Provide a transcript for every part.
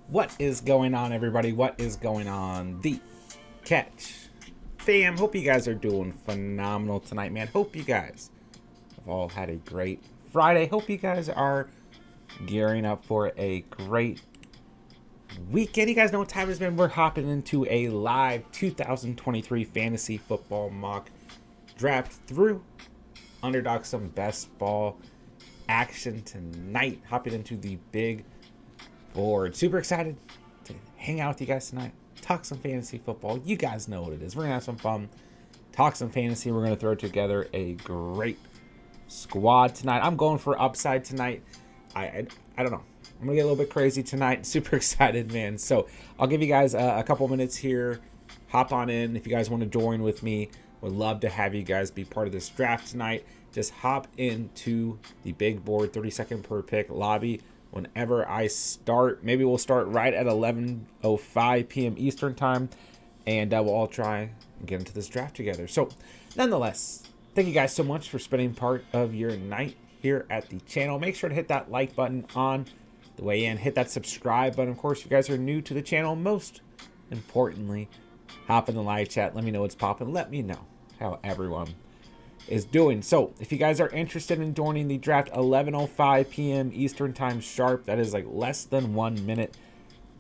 What is going on, everybody? What is going on? The Catch fam. Hope you guys are doing phenomenal tonight, man. Hope you guys have all had a great Friday. Hope you guys are gearing up for a great weekend. You guys know what time it is, man. We're hopping into a live 2023 fantasy football mock draft through Underdog. Some best ball action tonight. Hopping into the big board. Super excited to hang out with you guys tonight. Talk some fantasy football. You guys know what it is. We're going to have some fun. Talk some fantasy. We're going to throw together a great squad tonight. I'm going for upside tonight. I don't know. I'm going to get a little bit crazy tonight. Super excited, man. So I'll give you guys a couple minutes here. Hop on in. If you guys want to join with me, would love to have you guys be part of this draft tonight. Just hop into the big board, 30-second per pick lobby. Whenever I start, maybe we'll start right at 11:05 p.m. Eastern time, and we'll all try and get into this draft together. So, nonetheless, thank you guys so much for spending part of your night here at the channel. Make sure to hit that like button on the way in. Hit that subscribe button. Of course, if you guys are new to the channel, most importantly, hop in the live chat. Let me know what's popping. Let me know how everyone is doing. So if you guys are interested in joining the draft, 11:05 p.m. Eastern time sharp, that is like less than 1 minute.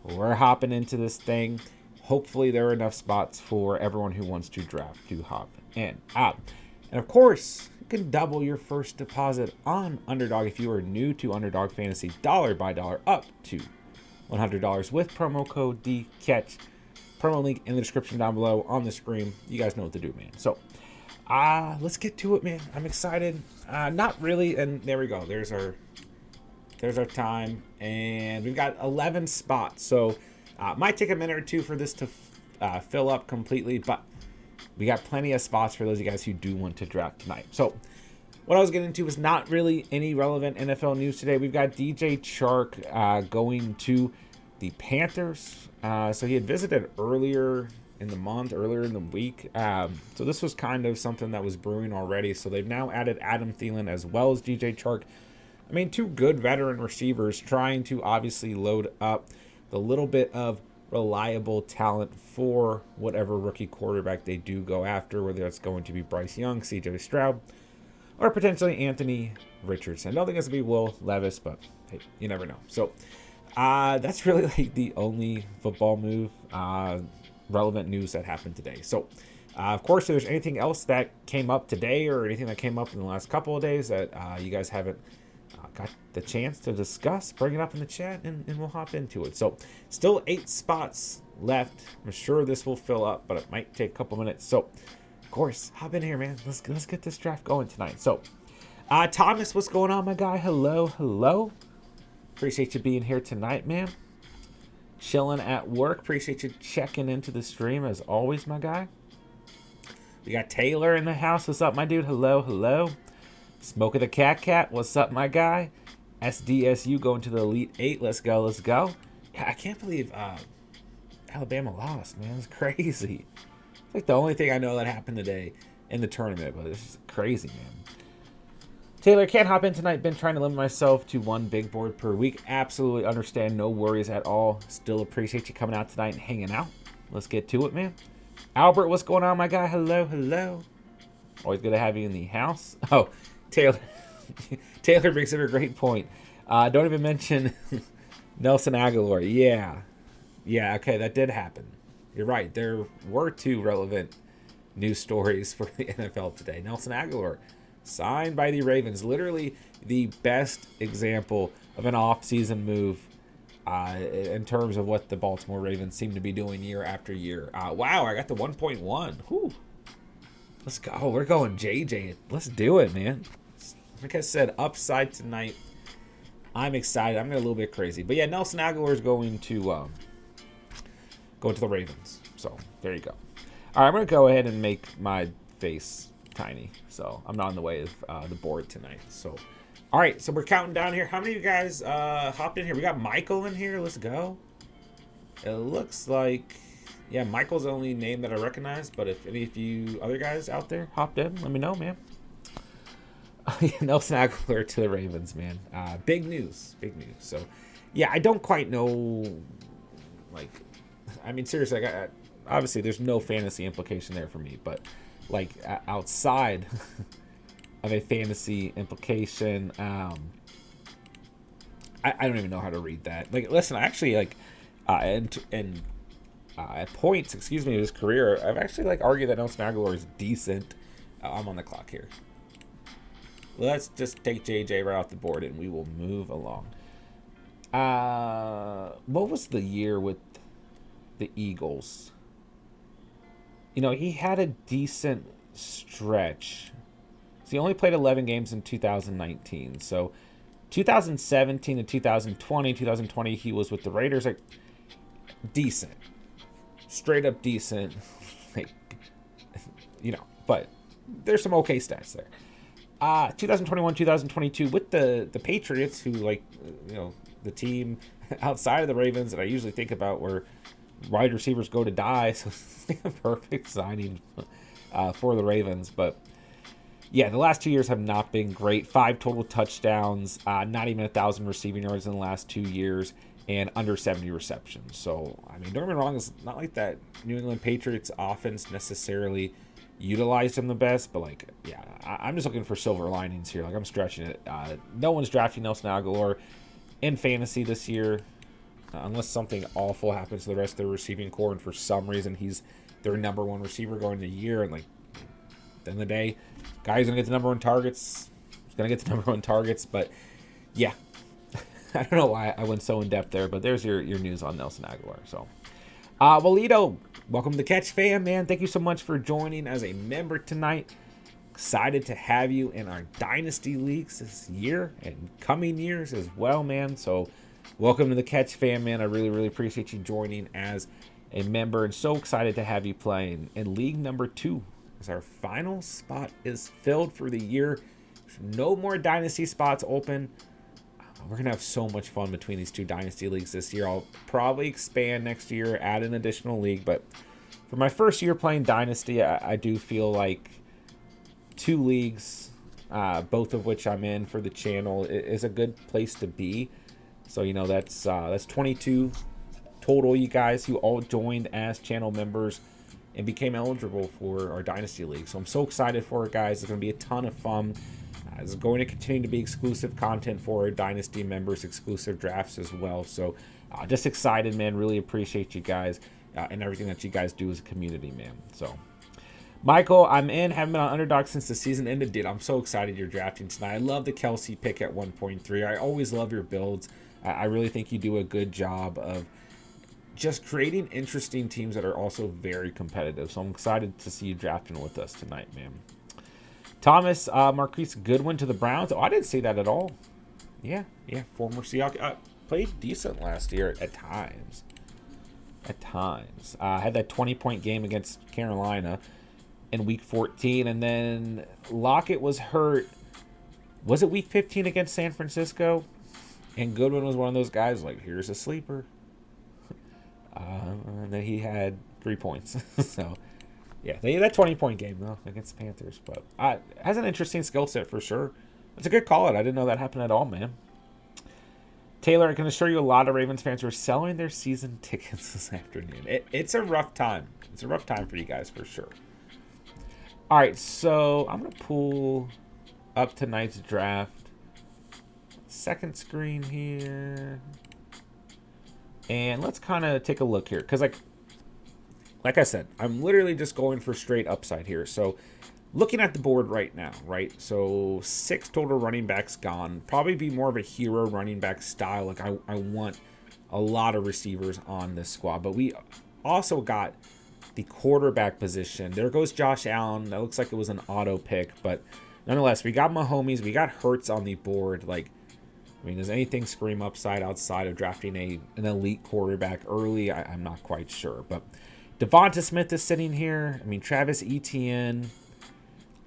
We're hopping into this thing. Hopefully there are enough spots for everyone who wants to draft to hop in. And of course, you can double your first deposit on Underdog if you are new to Underdog Fantasy, dollar by dollar up to $100 with promo code DCatch. Promo link in the description down below on the screen. You guys know what to do, man. So let's get to it, man. I'm excited. Not really, and there we go. There's our time, and we've got 11 spots. So might take a minute or two for this to fill up completely, but we got plenty of spots for those of you guys who do want to draft tonight. So what I was getting into was not really any relevant NFL news today. We've got DJ Chark going to the Panthers. So he had visited earlier in the week. So this was kind of something that was brewing already. So they've now added Adam Thielen as well as DJ Chark. I mean, two good veteran receivers trying to obviously load up the little bit of reliable talent for whatever rookie quarterback they do go after, whether it's going to be Bryce Young, CJ Stroud, or potentially Anthony Richardson. I don't think it's going to be Will Levis, but hey, you never know. So that's really like the only football move relevant news that happened today. So of course, if there's anything else that came up today or anything that came up in the last couple of days that you guys haven't got the chance to discuss, bring it up in the chat and we'll hop into it. So still 8 spots left. I'm sure this will fill up, but it might take a couple minutes. So of course, hop in here, man. Let's get this draft going tonight. So Thomas, what's going on, my guy? Hello. Appreciate you being here tonight, man. Chilling at work. Appreciate you checking into the stream as always, my guy. We got Taylor in the house. What's up, my dude? Hello. Smoke of the Cat. What's up, my guy? SDSU going to the Elite 8. Let's go. Yeah, I can't believe Alabama lost, man. It's crazy. It's like the only thing I know that happened today in the tournament, but it's just crazy, man. Taylor, can't hop in tonight. Been trying to limit myself to one big board per week. Absolutely understand. No worries at all. Still appreciate you coming out tonight and hanging out. Let's get to it, man. Albert, what's going on, my guy? Hello. Always good to have you in the house. Oh, Taylor. Taylor brings up a great point. Don't even mention Nelson Aguilar. Yeah, okay, that did happen. You're right. There were 2 relevant news stories for the NFL today. Nelson Aguilar signed by the Ravens. Literally the best example of an off-season move in terms of what the Baltimore Ravens seem to be doing year after year. Wow, I got the 1.1. Whew. Let's go. We're going JJ. Let's do it, man. Like I said, upside tonight. I'm excited. I'm a little bit crazy. But yeah, Nelson Aguilar is going to the Ravens. So there you go. All right, I'm going to go ahead and make my face tiny, so I'm not in the way of the board tonight. So all right, so we're counting down here. How many of you guys hopped in here? We got Michael in here. Let's go. It looks like, yeah, Michael's the only name that I recognize, but if any of you other guys out there hopped in, let me know, man. Nelson Aguilar to the Ravens, man. Big news. So yeah, I don't quite know Like, I mean, seriously, obviously there's no fantasy implication there for me, but like outside of a fantasy implication, I don't even know how to read that. Like, listen, I actually like, at points, excuse me, of his career, I've actually like argued that Nelson Aguilar is decent. I'm on the clock here. Let's just take JJ right off the board and we will move along. What was the year with the Eagles? You know, he had a decent stretch. So he only played 11 games in 2019. So 2017 to 2020, he was with the Raiders. Like, decent. Straight up decent. Like, you know, but there's some okay stats there. 2021, 2022 with the Patriots, who, like, you know, the team outside of the Ravens that I usually think about where wide receivers go to die. So it's like a perfect signing for the Ravens. But yeah, the last 2 years have not been great. 5 total touchdowns, not even 1,000 receiving yards in the last 2 years, and under 70 receptions. So, I mean, don't get me wrong, it's not like that New England Patriots offense necessarily utilized him the best, but like, yeah, I'm just looking for silver linings here. Like, I'm stretching it. No one's drafting Nelson Aguilar in fantasy this year, unless something awful happens to the rest of their receiving core, and for some reason he's their number one receiver going into the year, and like, at the end of the day, guy's gonna get the number one targets. He's gonna get the number one targets, but yeah, I don't know why I went so in depth there, but there's your news on Nelson Aguilar. So, Walito, welcome to the Catch fam, man. Thank you so much for joining as a member tonight. Excited to have you in our Dynasty Leagues this year and coming years as well, man. So, welcome to the Catch fam, man. I really, really appreciate you joining as a member, and so excited to have you playing in League number 2. As our final spot is filled for the year. There's no more Dynasty spots open. We're going to have so much fun between these 2 Dynasty Leagues this year. I'll probably expand next year, add an additional league. But for my first year playing Dynasty, I do feel like 2 leagues, both of which I'm in for the channel, is a good place to be. So, you know, that's 22 total, you guys who all joined as channel members and became eligible for our Dynasty League. So I'm so excited for it, guys. It's going to be a ton of fun. It's going to continue to be exclusive content for our Dynasty members, exclusive drafts as well. So just excited, man. Really appreciate you guys and everything that you guys do as a community, man. So, Michael, I'm in. Haven't been on Underdog since the season ended. Dude, I'm so excited you're drafting tonight. I love the Kelsey pick at 1.3. I always love your builds. I really think you do a good job of just creating interesting teams that are also very competitive. So I'm excited to see you drafting with us tonight, man. Thomas, Marquise Goodwin to the Browns. Oh, I didn't say that at all. Yeah, former Seahawks. Played decent last year at times. Had that 20-point game against Carolina in Week 14. And then Lockett was hurt. Was it Week 15 against San Francisco? And Goodwin was one of those guys like, here's a sleeper. And then he had 3 points. So, yeah, that 20-point game, though, against the Panthers. But has an interesting skill set for sure. It's a good call-out. I didn't know that happened at all, man. Taylor, I can assure you a lot of Ravens fans are selling their season tickets this afternoon. It's a rough time. It's a rough time for you guys, for sure. All right, so I'm going to pull up tonight's draft. Second screen here. And let's kind of take a look here. Because, like I said, I'm literally just going for straight upside here. So, looking at the board right now, right? So, 6 total running backs gone. Probably be more of a hero running back style. Like, I want a lot of receivers on this squad. But we also got the quarterback position. There goes Josh Allen. That looks like it was an auto pick. But, nonetheless, we got Mahomes. We got Hurts on the board. Like, I mean, does anything scream upside outside of drafting an elite quarterback early? I'm not quite sure. But Devonta Smith is sitting here. I mean, Travis Etienne.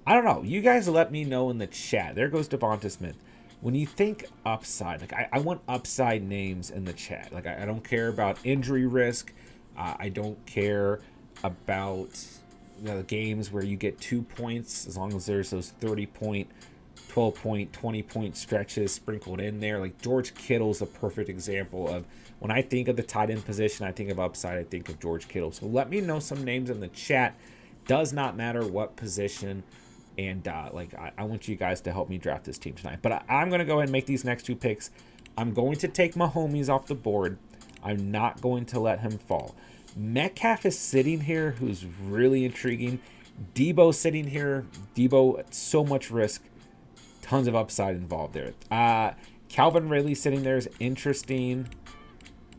I don't know. You guys let me know in the chat. There goes Devonta Smith. When you think upside, like I want upside names in the chat. Like I don't care about injury risk. I don't care about the games where you get 2 points as long as there's those 30-point 12-point, 20-point stretches sprinkled in there. Like George Kittle's a perfect example of when I think of the tight end position, I think of upside, I think of George Kittle. So let me know some names in the chat. Does not matter what position. And I want you guys to help me draft this team tonight. But I'm going to go ahead and make these next 2 picks. I'm going to take my homies off the board. I'm not going to let him fall. Metcalf is sitting here, who's really intriguing. Debo sitting here. Debo, so much risk. Tons of upside involved there. Calvin Ridley sitting there is interesting.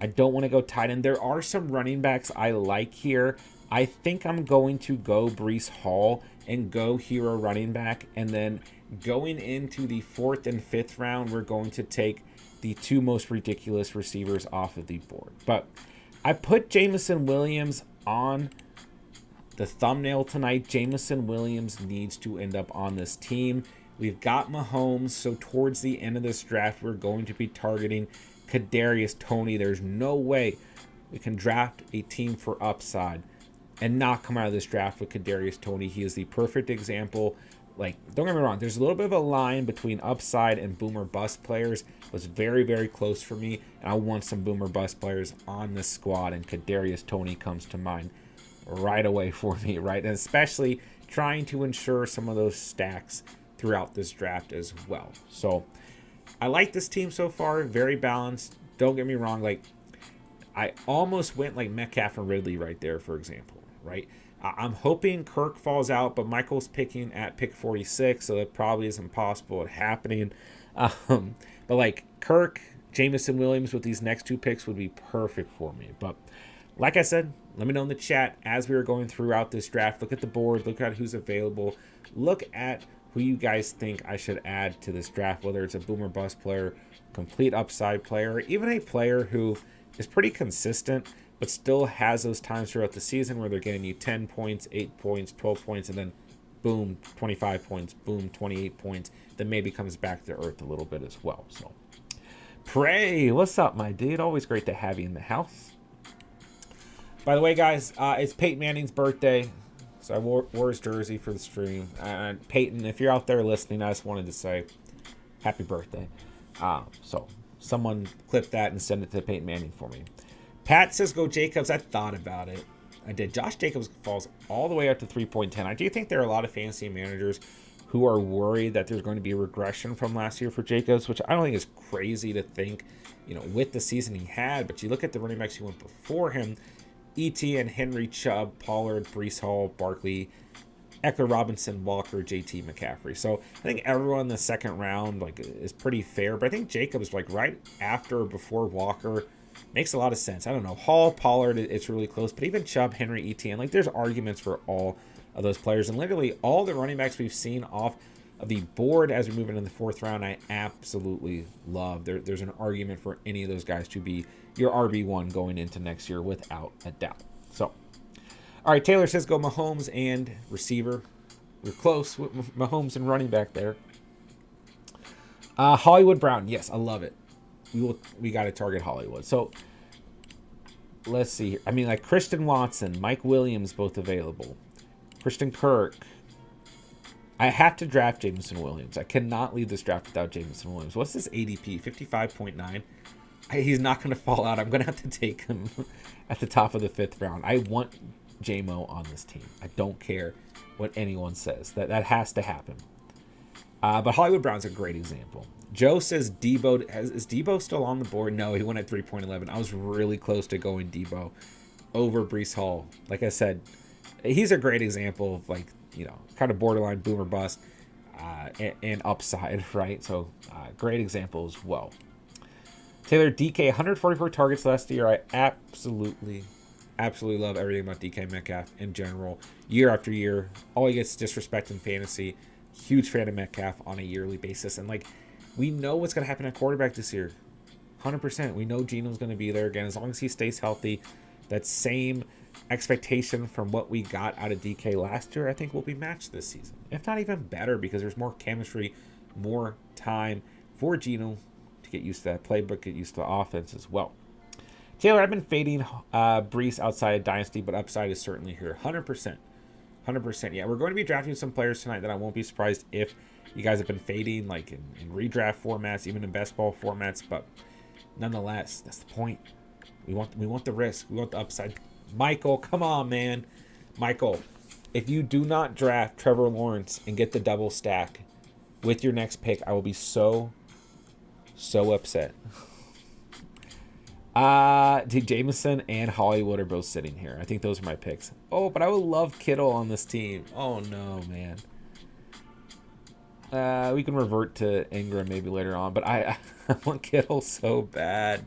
I don't want to go tight end. There are some running backs I like here. I think I'm going to go Breece Hall and go hero running back. And then going into the 4th and 5th round, we're going to take the 2 most ridiculous receivers off of the board. But I put Jameson Williams on the thumbnail tonight. Jameson Williams needs to end up on this team. We've got Mahomes, so towards the end of this draft, we're going to be targeting Kadarius Toney. There's no way we can draft a team for upside and not come out of this draft with Kadarius Toney. He is the perfect example. Like, don't get me wrong, there's a little bit of a line between upside and boomer bust players. It was very, very close for me, and I want some boomer bust players on this squad, and Kadarius Toney comes to mind right away for me, right? And especially trying to ensure some of those stacks throughout this draft as well. So I like this team so far, very balanced. Don't get me wrong, like I almost went like Metcalf and Ridley right there, for example, right? I'm hoping Kirk falls out, but Michael's picking at pick 46, so that probably isn't possible at happening. But like Kirk, Jameson Williams with these next 2 picks would be perfect for me. But like I said, let me know in the chat as we are going throughout this draft. Look at the board, look at who's available, look at who you guys think I should add to this draft, whether it's a boomer bust player, complete upside player, or even a player who is pretty consistent but still has those times throughout the season where they're getting you 10 points, 8 points, 12 points, and then boom, 25 points, boom, 28 points, then maybe comes back to earth a little bit as well. So, Prey, what's up, my dude? Always great to have you in the house. By the way, guys, it's Peyton Manning's birthday, so I wore his jersey for the stream. And Peyton, if you're out there listening, I just wanted to say happy birthday. So someone clip that and send it to Peyton Manning for me. Pat says go Jacobs. I thought about it. I did. Josh Jacobs falls all the way up to 3.10. I do think there are a lot of fantasy managers who are worried that there's going to be a regression from last year for Jacobs, which I don't think is crazy to think, with the season he had. But you look at the running backs who went before him, ETN, Henry, Chubb, Pollard, Breece Hall, Barkley, Eckler, Robinson, Walker, JT, McCaffrey. So I think everyone in the second round is pretty fair. But I think Jacobs right after or before Walker makes a lot of sense. I don't know. Hall, Pollard, it's really close. But even Chubb, Henry, ETN, there's arguments for all of those players. And literally all the running backs we've seen off of the board as we move into the 4th round, I absolutely love. There's an argument for any of those guys to be your RB1 going into next year without a doubt. So, all right, Taylor says go Mahomes and receiver. We're close with Mahomes and running back there. Hollywood Brown. Yes, I love it. We got to target Hollywood. So let's see here. I mean, like Christian Watson, Mike Williams, both available. Christian Kirk. I have to draft Jameson Williams. I cannot leave this draft without Jameson Williams. What's this ADP? 55.9. He's not going to fall out. I'm going to have to take him at the top of the 5th round. I want JMO on this team. I don't care what anyone says. That has to happen. But Hollywood Brown's a great example. Joe says Debo. Is Debo still on the board? No, he went at 3.11. I was really close to going Debo over Breece Hall. Like I said, he's a great example of kind of borderline boomer bust and upside, right? So great example as well. Taylor, DK, 144 targets last year. I absolutely love everything about DK Metcalf in general. Year after year, all he gets is disrespect in fantasy. Huge fan of Metcalf on a yearly basis. And we know what's going to happen at quarterback this year. 100%. We know Geno's going to be there again. As long as he stays healthy, that same expectation from what we got out of DK last year, I think will be matched this season. If not even better, because there's more chemistry, more time for Geno to get used to that playbook, get used to the offense as well. Taylor, I've been fading Breece outside of Dynasty, but upside is certainly here. 100%. 100%. Yeah, we're going to be drafting some players tonight that I won't be surprised if you guys have been fading, like in redraft formats, even in best ball formats. But nonetheless, that's the point. We want the risk. We want the upside. Michael, come on, man. Michael, if you do not draft Trevor Lawrence and get the double stack with your next pick, I will be so upset. Jameson and Hollywood are both sitting here. I think those are my picks. Oh, but I would love Kittle on this team. Oh, no, man. We can revert to Ingram maybe later on, but I want Kittle so bad.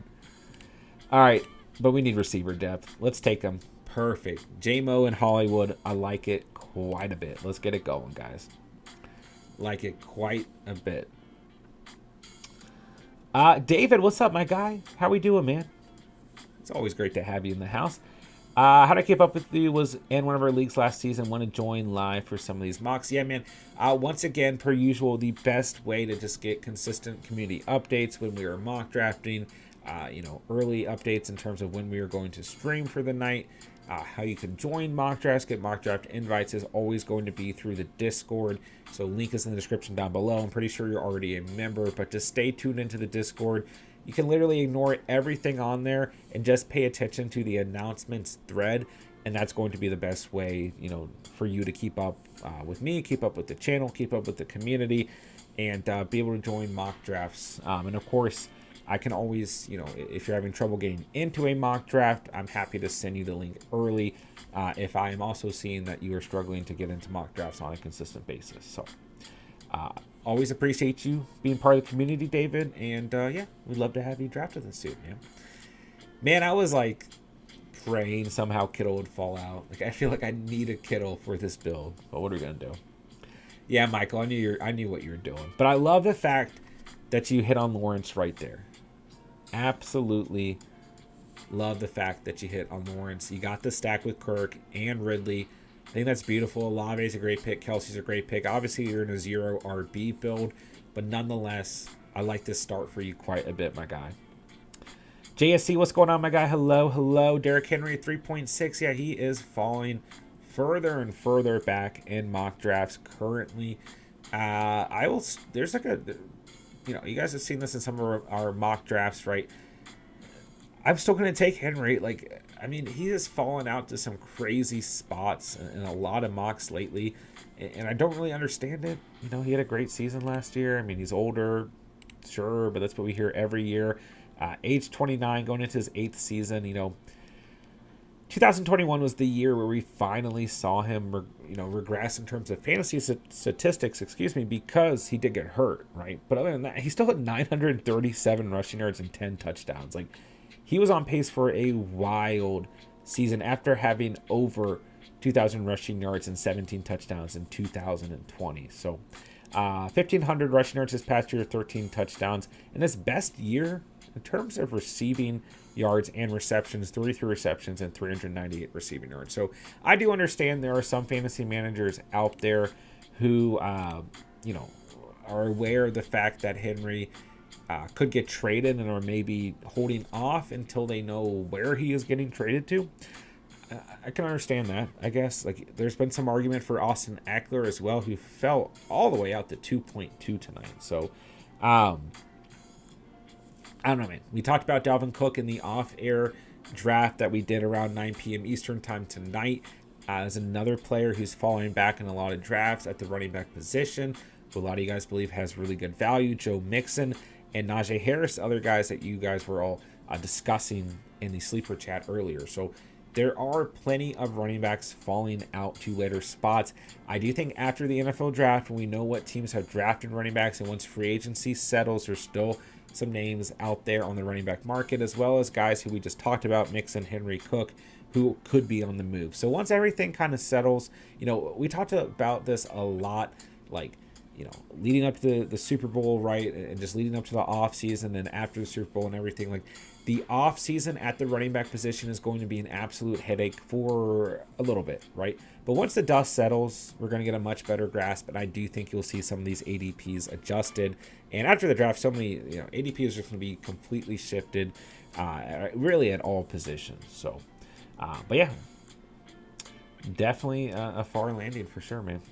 All right, but we need receiver depth. Let's take them. Perfect. J-Mo and Hollywood, I like it quite a bit. Let's get it going, guys. Like it quite a bit. David, what's up, my guy? How we doing, man? It's always great to have you in the house. How to keep up with you was in one of our leagues last season. Want to join live for some of these mocks. Yeah, man. Once again, per usual, the best way to just get consistent community updates when we are mock drafting, early updates in terms of when we are going to stream for the night, how you can join mock drafts, get mock draft invites is always going to be through the Discord. So link is in the description down below. I'm pretty sure you're already a member, but just stay tuned into the Discord. You can literally ignore everything on there and just pay attention to the announcements thread. And that's going to be the best way, for you to keep up with me, keep up with the channel, keep up with the community, and be able to join mock drafts. And of course, I can always, if you're having trouble getting into a mock draft, I'm happy to send you the link early if I am also seeing that you are struggling to get into mock drafts on a consistent basis. So always appreciate you being part of the community, David. And yeah, we'd love to have you drafted this suit, man. Man, I was like praying somehow Kittle would fall out. Like, I feel like I need a Kittle for this build. But what are we going to do? Yeah, Michael, I knew what you were doing. But I love the fact that you hit on Lawrence right there. Absolutely love the fact that you hit on Lawrence. You got the stack with Kirk and Ridley. I think that's beautiful. Olave's a great pick. Kelsey's a great pick. Obviously, you're in a 0 RB build, but nonetheless, I like this start for you quite a bit, my guy. JSC, what's going on, my guy? Hello. Derrick Henry at 3.6. Yeah, he is falling further and further back in mock drafts currently. There's like a, you guys have seen this in some of our mock drafts, right? I'm still going to take Henry. He has fallen out to some crazy spots in a lot of mocks lately, and I don't really understand it. He had a great season last year. He's older, sure, but that's what we hear every year. Age 29, going into his 8th season. 2021 was the year where we finally saw him, regress in terms of fantasy statistics, because he did get hurt, right? But other than that, he still had 937 rushing yards and 10 touchdowns. He was on pace for a wild season after having over 2,000 rushing yards and 17 touchdowns in 2020. So 1,500 rushing yards this past year, 13 touchdowns. And his best year in terms of receiving yards and receptions, 33 receptions and 398 receiving yards. So I do understand there are some fantasy managers out there who, are aware of the fact that Henry could get traded and are maybe holding off until they know where he is getting traded to. I can understand that, I guess. There's been some argument for Austin Eckler as well, who fell all the way out to 2.2 tonight. So, I don't know, man. We talked about Dalvin Cook in the off-air draft that we did around 9 p.m. Eastern time tonight. As another player who's falling back in a lot of drafts at the running back position, who a lot of you guys believe has really good value. Joe Mixon and Najee Harris, other guys that you guys were all discussing in the sleeper chat earlier. So there are plenty of running backs falling out to later spots. I do think after the NFL draft, when we know what teams have drafted running backs, and once free agency settles, there's still some names out there on the running back market, as well as guys who we just talked about, Mixon, Henry, Cook, who could be on the move. So once everything kind of settles, we talked about this a lot, leading up to the Super Bowl, right? And just leading up to the off season and after the Super Bowl and everything. The off season at the running back position is going to be an absolute headache for a little bit, right? But once the dust settles, we're going to get a much better grasp. And I do think you'll see some of these ADPs adjusted. And after the draft, so many, ADP is just going to be completely shifted, really at all positions. So, but yeah, definitely a far landing for sure, man.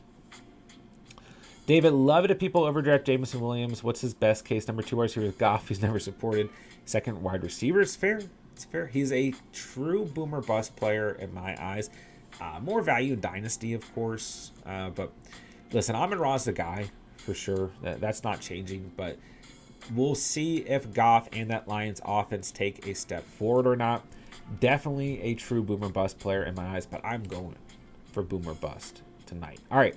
David, love it if people overdraft Jameson Williams. What's his best case? Number 2 wide receiver with Goff. He's never supported. Second wide receiver is fair. It's fair. He's a true boomer bust player in my eyes. More value in Dynasty, of course. But listen, Amon-Ra's the guy for sure. That's not changing. But we'll see if Goff and that Lions offense take a step forward or not. Definitely a true boomer bust player in my eyes. But I'm going for boomer bust tonight. All right.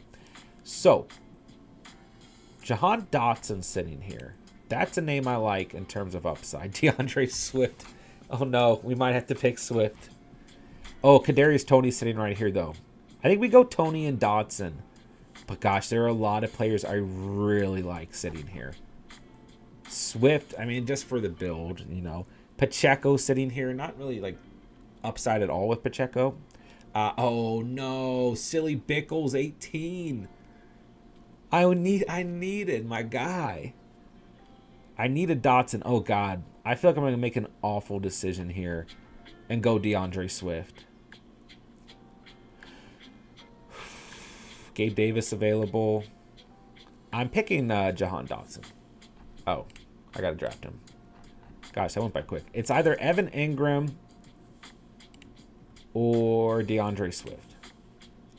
So Jahan Dotson sitting here. That's a name I like in terms of upside. DeAndre Swift. Oh, no. We might have to pick Swift. Oh, Kadarius Toney sitting right here, though. I think we go Toney and Dotson. But, gosh, there are a lot of players I really like sitting here. Swift, I mean, just for the build, you know. Pacheco sitting here. Not really, like, upside at all with Pacheco. Oh, no. Silly Bickles, 18. I needed my guy. I needed Dotson. Oh, God. I feel like I'm going to make an awful decision here and go DeAndre Swift. Gabe Davis available. I'm picking Jahan Dotson. Oh, I got to draft him. Gosh, that went by quick. It's either Evan Ingram or DeAndre Swift.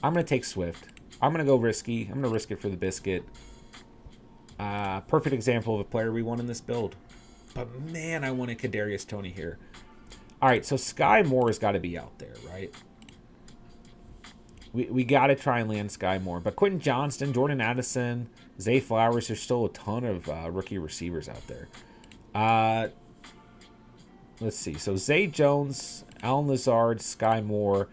I'm going to take Swift. I'm going to go risky. I'm going to risk it for the biscuit. Perfect example of a player we want in this build. But, man, I wanted Kadarius Toney here. All right, so Sky Moore has got to be out there, right? We got to try and land Sky Moore. But Quentin Johnston, Jordan Addison, Zay Flowers, there's still a ton of rookie receivers out there. Let's see. So Zay Jones, Allen Lazard, Sky Moore.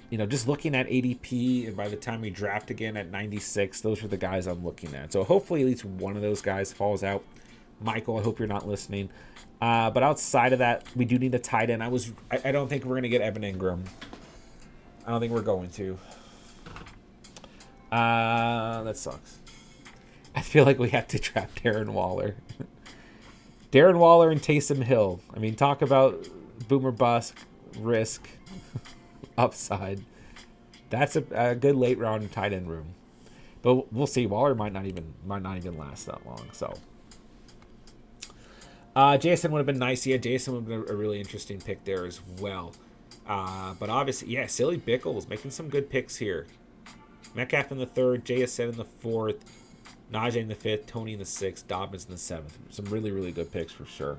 You know, just looking at ADP, and by the time we draft again at 96, those are the guys I'm looking at. So hopefully at least one of those guys falls out. Michael, I hope you're not listening. But outside of that, we do need a tight end. I don't think we're going to get Evan Ingram. I don't think we're going to. That sucks. I feel like we have to draft Darren Waller. Darren Waller and Taysom Hill. I mean, talk about boomer bust, risk, upside. That's a good late round tight end room. But we'll see. Waller might not even last that long. So Jason would have been nice. Yeah, Jason would have been a really interesting pick there as well. But obviously, yeah, Silly Bickles making some good picks here. Metcalf in the 3rd, JSN in the 4th, Najee in the 5th, Toney in the 6th, Dobbins in the 7th. Some really, really good picks for sure.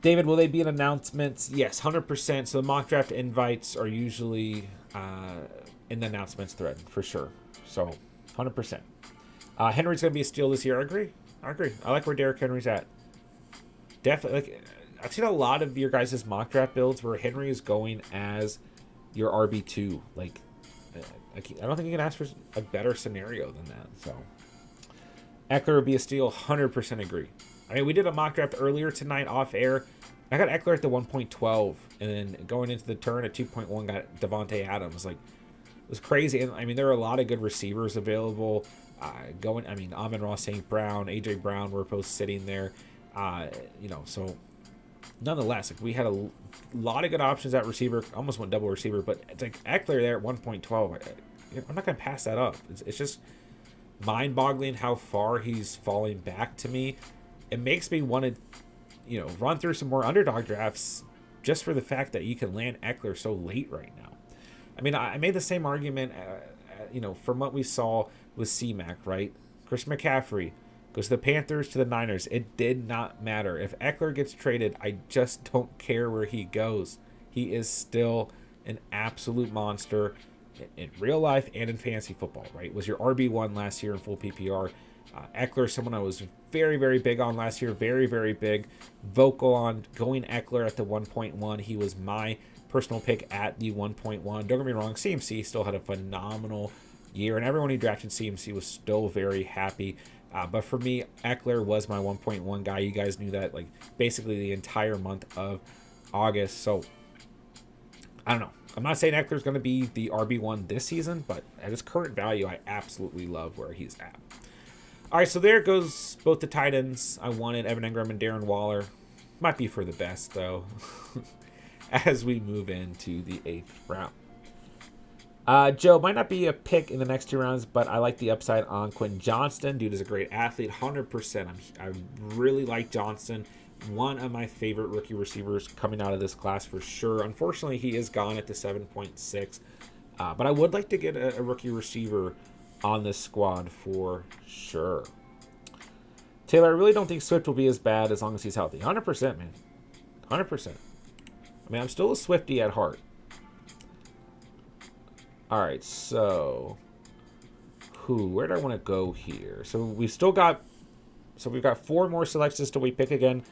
David, will they be in announcements? Yes, 100%. So the mock draft invites are usually in the announcements thread for sure. So 100%. Henry's going to be a steal this year. I agree. I like where Derrick Henry's at. Definitely. Like, I've seen a lot of your guys' mock draft builds where Henry is going as your RB2. Like, I don't think you can ask for a better scenario than that. So, Eckler would be a steal. 100% agree. I mean, we did a mock draft earlier tonight off air. I got Eckler at the 1.12, and then going into the turn at 2.1 got Devontae Adams. Like, it was crazy. And I mean, there are a lot of good receivers available. Amon-Ra St. Brown, AJ Brown were both sitting there. So nonetheless, like, we had a lot of good options at receiver. Almost went double receiver, but it's like Eckler there at 1.12. I'm not going to pass that up. It's just mind-boggling how far he's falling back to me. It makes me want to, run through some more underdog drafts just for the fact that you can land Eckler so late right now. I mean, I made the same argument, from what we saw with C-Mac, right? Chris McCaffrey goes to the Panthers, to the Niners. It did not matter. If Eckler gets traded, I just don't care where he goes. He is still an absolute monster in real life and in fantasy football, right? Was your RB1 last year in full PPR. Eckler, someone I was very, very big on last year. Very, very big. Vocal on going Eckler at the 1.1. He was my personal pick at the 1.1. Don't get me wrong, CMC still had a phenomenal year, and everyone who drafted CMC was still very happy. But for me, Eckler was my 1.1 guy. You guys knew that, like, basically the entire month of August. So, I don't know. I'm not saying Eckler's going to be the RB1 this season, but at his current value, I absolutely love where he's at. All right, so there goes both the tight ends. I wanted Evan Ingram and Darren Waller. Might be for the best, though, as we move into the 8th round. Joe might not be a pick in the next 2 rounds, but I like the upside on Quentin Johnston. Dude is a great athlete, 100%. I really like Johnston. One of my favorite rookie receivers coming out of this class for sure. Unfortunately, he is gone at the 7.6. But I would like to get a rookie receiver on this squad for sure. Taylor, I really don't think Swift will be as bad as long as he's healthy. 100%, man. 100%. I mean, I'm still a Swiftie at heart. All right, so where do I want to go here? So we've got 4 more selections till we pick again.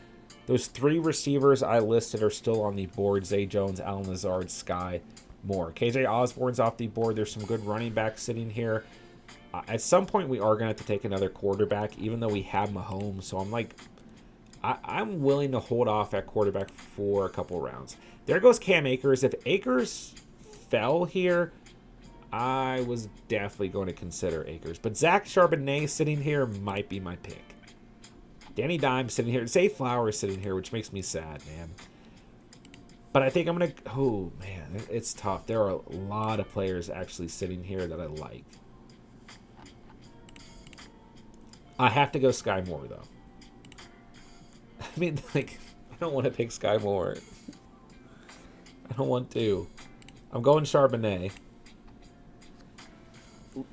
Those 3 receivers I listed are still on the board: Zay Jones, Allen Lazard, Sky Moore. KJ Osborne's off the board. There's some good running backs sitting here. At some point, we are going to have to take another quarterback, even though we have Mahomes. So I'm willing to hold off at quarterback for a couple rounds. There goes Cam Akers. If Akers fell here, I was definitely going to consider Akers. But Zach Charbonnet sitting here might be my pick. Danny Dimes sitting here. Zay Flowers sitting here, which makes me sad, man. But I think I'm going to... Oh, man, it's tough. There are a lot of players actually sitting here that I like. I have to go Sky Moore, though. I mean, like, I don't want to pick Sky Moore. I don't want to. I'm going Charbonnet.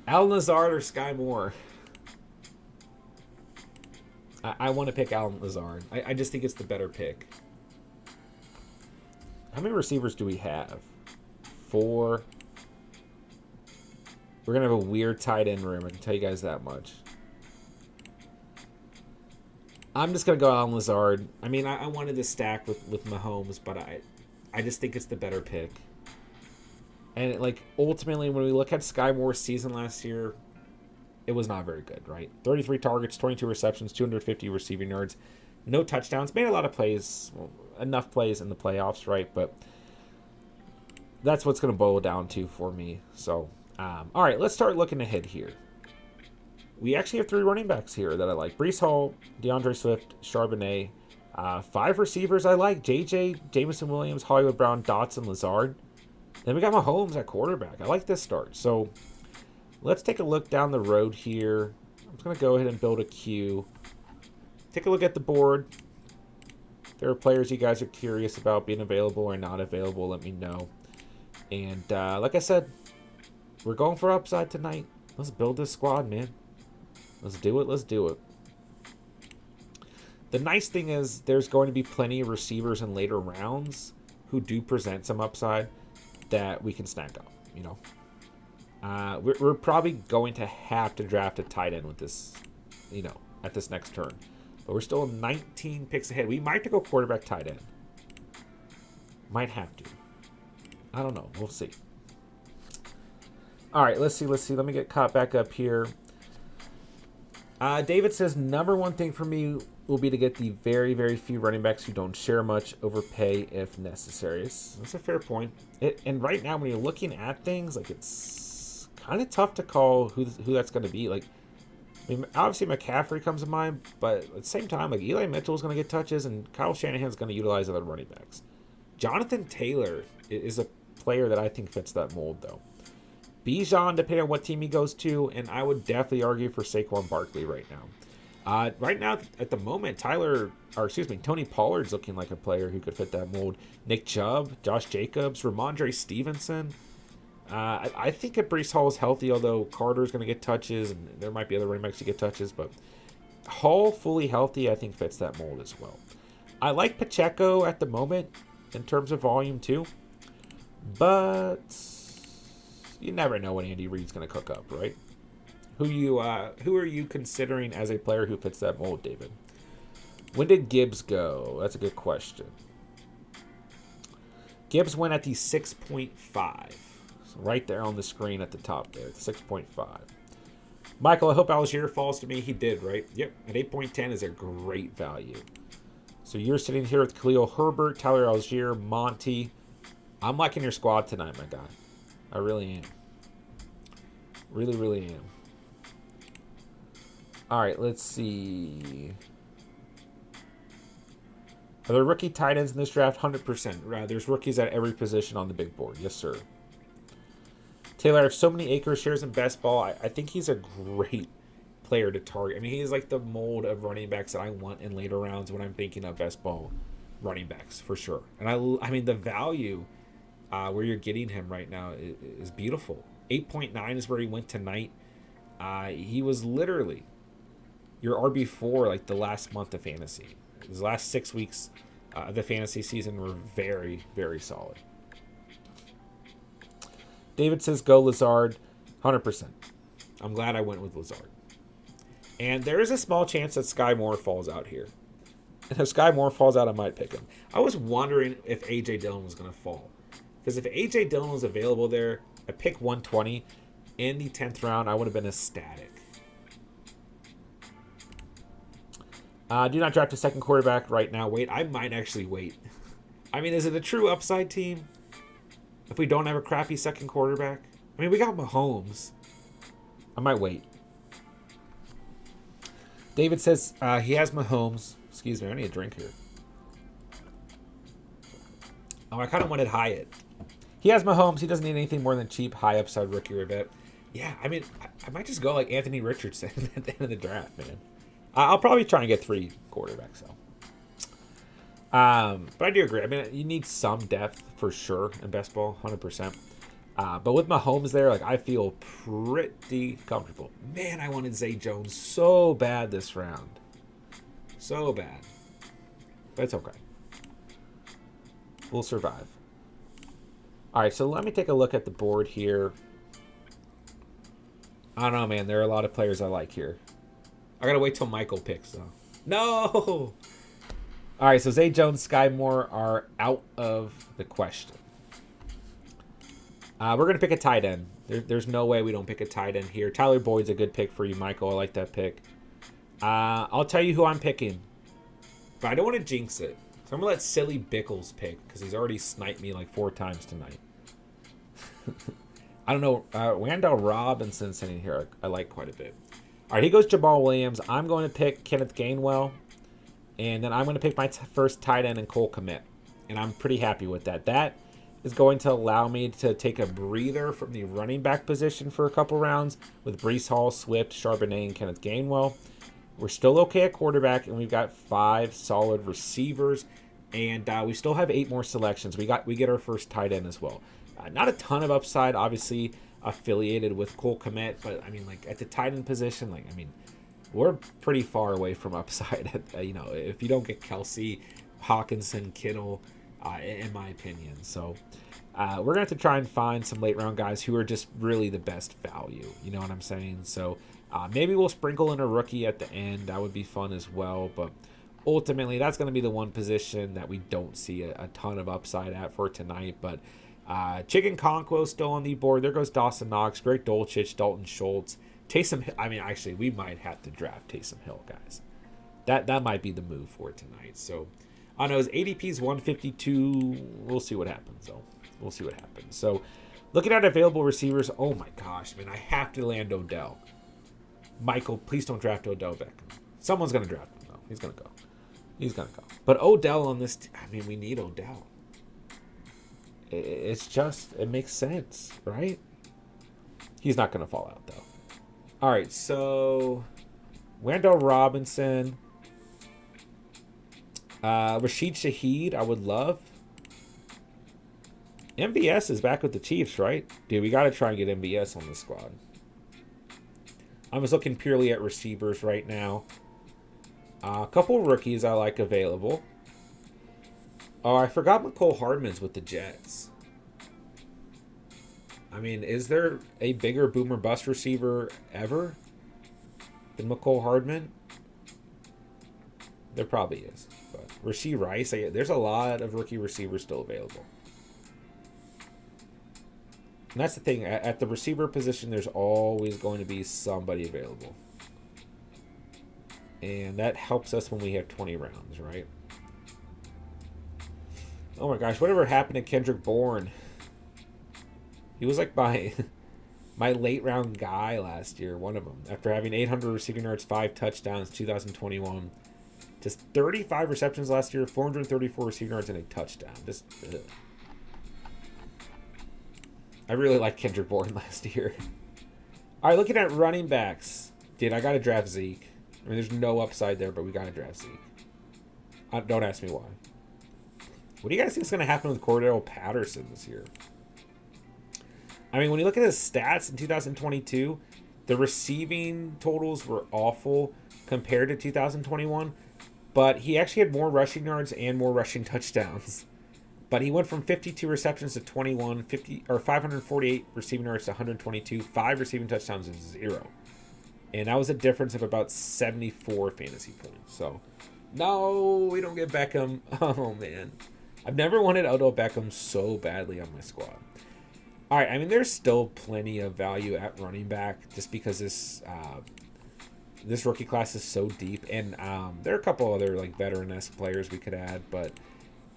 Allen Lazard or Sky Moore? I want to pick Allen Lazard. I just think it's the better pick. How many receivers do we have? 4. We're going to have a weird tight end room. I can tell you guys that much. I'm just going to go Allen Lazard. I mean, I wanted to stack with Mahomes, but I just think it's the better pick. And, like, ultimately, when we look at Sky Moore's season last year, it was not very good, right? 33 targets, 22 receptions, 250 receiving yards, no touchdowns. Made a lot of plays, well, enough plays in the playoffs, right? But that's what's going to boil down to for me. So, all right, let's start looking ahead here. We actually have 3 running backs here that I like. Breece Hall, DeAndre Swift, Charbonnet. 5 receivers I like. JJ, Jameson Williams, Hollywood Brown, Dotson, Lazard. Then we got Mahomes at quarterback. I like this start. So let's take a look down the road here. I'm just going to go ahead and build a queue. Take a look at the board. If there are players you guys are curious about being available or not available, let me know. And like I said, we're going for upside tonight. Let's build this squad, man. Let's do it. Let's do it. The nice thing is there's going to be plenty of receivers in later rounds who do present some upside that we can snag up, you know. We're probably going to have to draft a tight end with this, you know, at this next turn. But we're still 19 picks ahead. We might have to go quarterback, tight end. Might have to. I don't know. We'll see. All right, let's see. Let me get caught back up here. David says, number one thing for me will be to get the very, very few running backs who don't share much, overpay if necessary. That's a fair point. And right now, when you're looking at things, like, it's kind of tough to call who that's going to be. Like, I mean, obviously McCaffrey comes to mind, but at the same time, like, Eli Mitchell is going to get touches, and Kyle Shanahan's going to utilize other running backs. Jonathan Taylor is a player that I think fits that mold, though. Bijan, depending on what team he goes to, and I would definitely argue for Saquon Barkley right now. Right now, at the moment, Tony Pollard's looking like a player who could fit that mold. Nick Chubb, Josh Jacobs, Ramondre Stevenson. I think if Breece Hall is healthy, although Carter's going to get touches, and there might be other running backs to get touches, but Hall fully healthy, I think fits that mold as well. I like Pacheco at the moment in terms of volume too, but you never know what Andy Reid's going to cook up, right? Who are you considering as a player who fits that mold, David? When did Gibbs go? That's a good question. Gibbs went at the 6.5. So right there on the screen at the top there, 6.5. Michael, I hope Algier falls to me. He did, right? Yep, at 8.10 is a great value. So you're sitting here with Khalil Herbert, Tyler Algier, Monty. I'm liking your squad tonight, my guy. I really am. Really, really am. All right, let's see. Are there rookie tight ends in this draft? 100%. There's rookies at every position on the big board. Yes, sir. Taylor, I have so many acre shares in best ball. I think he's a great player to target. I mean, he's like the mold of running backs that I want in later rounds when I'm thinking of best ball running backs for sure. And I mean, the value where you're getting him right now is beautiful. 8.9 is where he went tonight. He was literally your RB4 like the last month of fantasy. His last 6 weeks of the fantasy season were very, very solid. David says, go Lazard, 100%. I'm glad I went with Lazard. And there is a small chance that Sky Moore falls out here. And if Sky Moore falls out, I might pick him. I was wondering if A.J. Dillon was going to fall. Because if A.J. Dillon was available there, I pick 120 in the 10th round, I would have been ecstatic. Do not draft a second quarterback right now. Wait, I might actually wait. I mean, is it a true upside team if we don't have a crappy second quarterback? I mean, we got Mahomes. I might wait. David says he has Mahomes. Excuse me, I need a drink here. Oh, I kind of wanted Hyatt. He has Mahomes. He doesn't need anything more than cheap, high upside rookie or vet. Yeah, I mean, I might just go like Anthony Richardson at the end of the draft, man. I'll probably try and get 3 quarterbacks, though. But I do agree. I mean, you need some depth for sure in best ball, 100%. But with Mahomes there, like, I feel pretty comfortable. Man, I wanted Zay Jones so bad this round. So bad. But it's okay. We'll survive. All right, so let me take a look at the board here. I don't know, man. There are a lot of players I like here. I got to wait till Michael picks, though. No! All right, so Zay Jones, Sky Moore are out of the question. We're going to pick a tight end. There's no way we don't pick a tight end here. Tyler Boyd's a good pick for you, Michael. I like that pick. I'll tell you who I'm picking. But I don't want to jinx it. So I'm going to let Silly Bickles pick because he's already sniped me like 4 times tonight. I don't know. Wandale Robinson's sitting here. I like quite a bit. All right, he goes Jamal Williams. I'm going to pick Kenneth Gainwell. And then I'm going to pick my first tight end in Cole Kmet. And I'm pretty happy with that. That is going to allow me to take a breather from the running back position for a couple rounds with Breece Hall, Swift, Charbonnet, and Kenneth Gainwell. We're still okay at quarterback, and we've got 5 solid receivers. And we still have 8 more selections. We get our first tight end as well. Not a ton of upside, obviously, affiliated with Cole Kmet. But, I mean, like, at the tight end position, like, I mean, we're pretty far away from upside. You know, if you don't get Kelsey, Hawkinson, Kittle, in my opinion. So we're going to have to try and find some late round guys who are just really the best value. You know what I'm saying? So maybe we'll sprinkle in a rookie at the end. That would be fun as well. But ultimately, that's going to be the one position that we don't see a ton of upside at for tonight. But Chicken Conquo still on the board. There goes Dawson Knox, Greg Dulcich, Dalton Schultz. Taysom Hill. I mean, actually, we might have to draft Taysom Hill, guys. That might be the move for tonight. So, I don't know. His ADP is 152. We'll see what happens, though. We'll see what happens. So, looking at available receivers, oh my gosh, man, I have to land Odell. Michael, please don't draft Odell Beckham. Someone's going to draft him, though. He's going to go. He's going to go. But Odell on this, I mean, we need Odell. It's just, it makes sense, right? He's not going to fall out, though. All right, so Wandale Robinson, Rashid Shaheed, I would love. MVS is back with the Chiefs, right? Dude, we got to try and get MVS on the squad. I'm just looking purely at receivers right now. A couple rookies I like available. Oh, I forgot McCole Hardman's with the Jets. I mean, is there a bigger boomer bust receiver ever than McCole Hardman? There probably is. But Rashee Rice, there's a lot of rookie receivers still available. And that's the thing. At the receiver position, there's always going to be somebody available. And that helps us when we have 20 rounds, right? Oh my gosh, whatever happened to Kendrick Bourne? He was like my late round guy last year, one of them. After having 800 receiving yards, 5 touchdowns, 2021. Just 35 receptions last year, 434 receiving yards, and a touchdown. Just I really liked Kendrick Bourne last year. All right, looking at running backs. Dude, I got to draft Zeke. I mean, there's no upside there, but we got to draft Zeke. Don't ask me why. What do you guys think is going to happen with Cordero Patterson this year? I mean, when you look at his stats in 2022, the receiving totals were awful compared to 2021, but he actually had more rushing yards and more rushing touchdowns. But he went from 52 receptions to 21, 548 receiving yards to 122, 5 receiving touchdowns to 0. And that was a difference of about 74 fantasy points. So, no, we don't get Beckham. Oh, man. I've never wanted Odell Beckham so badly on my squad. All right, I mean, there's still plenty of value at running back just because this rookie class is so deep. And there are a couple other like veteran-esque players we could add. But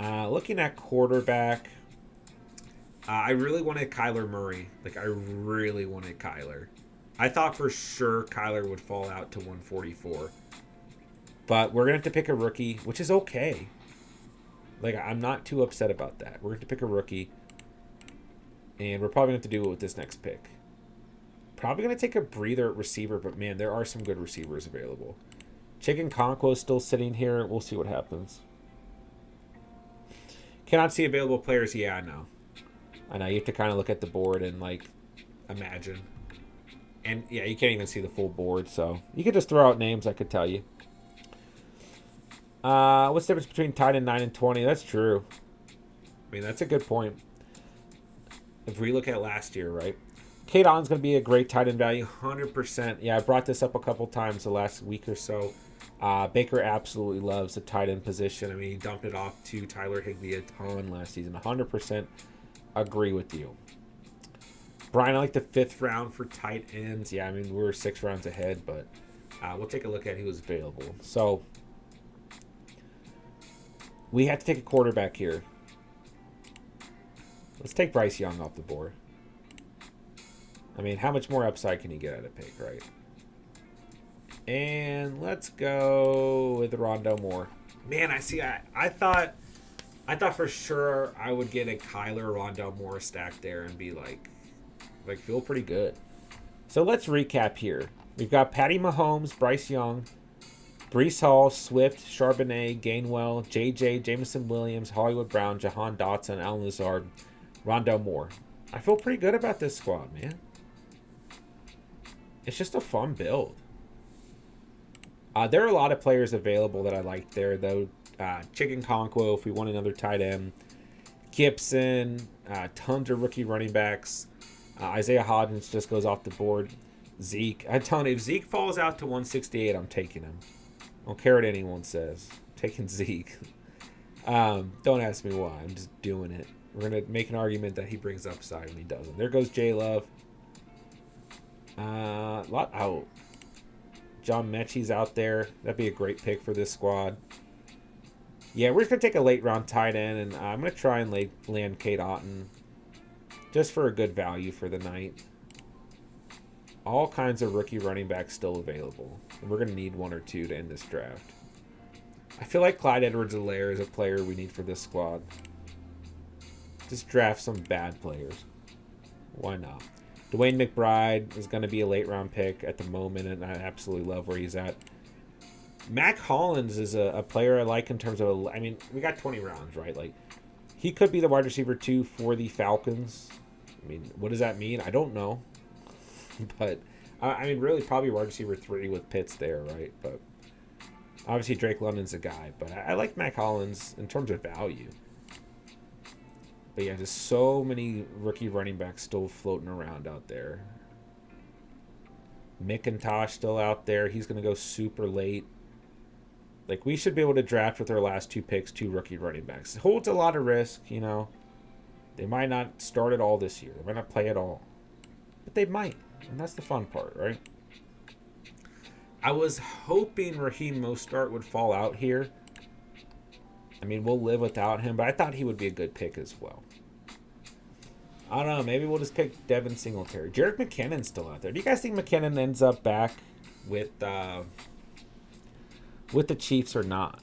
looking at quarterback, I really wanted Kyler Murray. Like, I really wanted Kyler. I thought for sure Kyler would fall out to 144. But we're going to have to pick a rookie, which is okay. Like, I'm not too upset about that. We're going to pick a rookie. And we're probably going to have to do it with this next pick. Probably going to take a breather at receiver, but man, there are some good receivers available. Chicken Conquo is still sitting here. We'll see what happens. Cannot see available players. Yeah, I know. I know. You have to kind of look at the board and, like, imagine. And, yeah, you can't even see the full board, so you could just throw out names, I could tell you. What's the difference between tight end 9 and 20? That's true. I mean, that's a good point. If we look at last year, right? Kate Otton's going to be a great tight end value, 100%. Yeah, I brought this up a couple times the last week or so. Baker absolutely loves the tight end position. I mean, he dumped it off to Tyler Higbee a ton last season. 100% agree with you. Brian, I like the 5th round for tight ends. Yeah, I mean, we're 6 rounds ahead, but we'll take a look at who's available. So, we have to take a quarterback here. Let's take Bryce Young off the board. I mean, how much more upside can you get out of pick, right? And let's go with Rondo Moore. Man, I thought for sure I would get a Kyler Rondo Moore stack there and be like feel pretty good. So let's recap here. We've got Patty Mahomes, Bryce Young, Breece Hall, Swift, Charbonnet, Gainwell, JJ, Jameson Williams, Hollywood Brown, Jahan Dotson, Allen Lazard, Rondo Moore. I feel pretty good about this squad, man. It's just a fun build. There are a lot of players available that I like there, though. Chicken Conquo, if we want another tight end. Gibson, tons of rookie running backs. Isaiah Hodgins just goes off the board. Zeke. I'm telling you, if Zeke falls out to 168, I'm taking him. I don't care what anyone says. I'm taking Zeke. Don't ask me why. I'm just doing it. We're going to make an argument that he brings upside when he doesn't. There goes J-Love. John Mechie's out there. That'd be a great pick for this squad. Yeah, we're just going to take a late round tight end, and I'm going to try and land Kate Otton just for a good value for the night. All kinds of rookie running backs still available, and we're going to need 1 or 2 to end this draft. I feel like Clyde Edwards-Helaire is a player we need for this squad. Just draft some bad players. Why not? Dwayne McBride is going to be a late round pick at the moment, and I absolutely love where he's at. Mac Hollins is a player I like in terms of, I mean, we got 20 rounds, right? Like, he could be the wide receiver 2 for the Falcons. I mean, what does that mean? I don't know. But, I mean, really probably wide receiver 3 with Pitts there, right? But obviously Drake London's a guy. But I like Mac Hollins in terms of value. But yeah, just so many rookie running backs still floating around out there. McIntosh still out there. He's going to go super late. Like, we should be able to draft with our last 2 picks 2 rookie running backs. It holds a lot of risk, you know. They might not start at all this year. They might not play at all. But they might. And that's the fun part, right? I was hoping Raheem Mostert would fall out here. I mean, we'll live without him, but I thought he would be a good pick as well. I don't know. Maybe we'll just pick Devin Singletary. Jerick McKinnon's still out there. Do you guys think McKinnon ends up back with the Chiefs or not?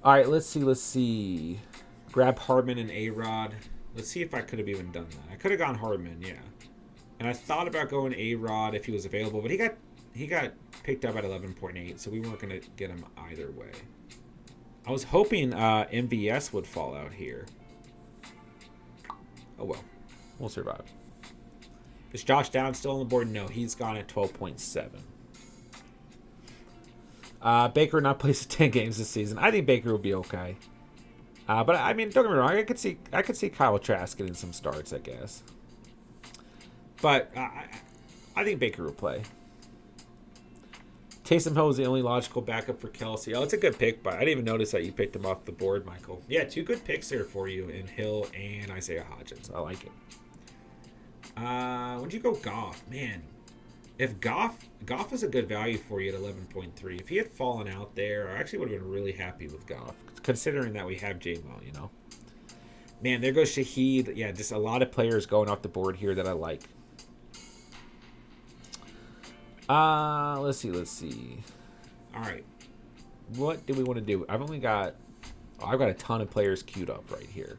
All right, let's see. Grab Hardman and A-Rod. Let's see if I could have even done that. I could have gone Hardman, yeah. And I thought about going A-Rod if he was available, but he got picked up at 11.8, so we weren't going to get him either way. I was hoping MVS would fall out here. Oh well, we'll survive. Is Josh Downs still on the board? No, he's gone at 12.7. Baker not placed 10 games this season. I think Baker will be okay. But I mean, don't get me wrong. I could see Kyle Trask getting some starts, I guess. But I think Baker will play. Taysom Hill is the only logical backup for Kelsey. Oh, it's a good pick, but I didn't even notice that you picked him off the board, Michael. Yeah, 2 good picks there for you in Hill and Isaiah Hodgins. I like it. When'd you go Goff? Man, if Goff is a good value for you at 11.3. If he had fallen out there, I actually would have been really happy with Goff, considering that we have J-Mo, you know. Man, there goes Shaheed. Yeah, just a lot of players going off the board here that I like. Let's see. All right. What do we want to do? I've got a ton of players queued up right here.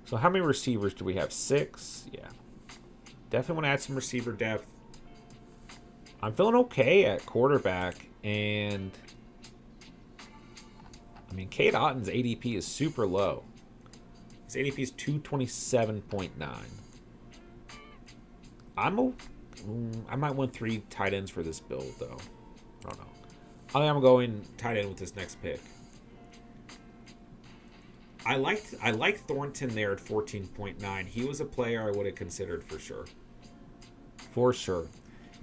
So how many receivers do we have? 6? Yeah. Definitely want to add some receiver depth. I'm feeling okay at quarterback, and I mean, Cade Otton's ADP is super low. His ADP is 227.9. I might want 3 tight ends for this build, though. I don't know. I think I'm going tight end with this next pick. I like Thornton there at 14.9. He was a player I would have considered for sure. For sure.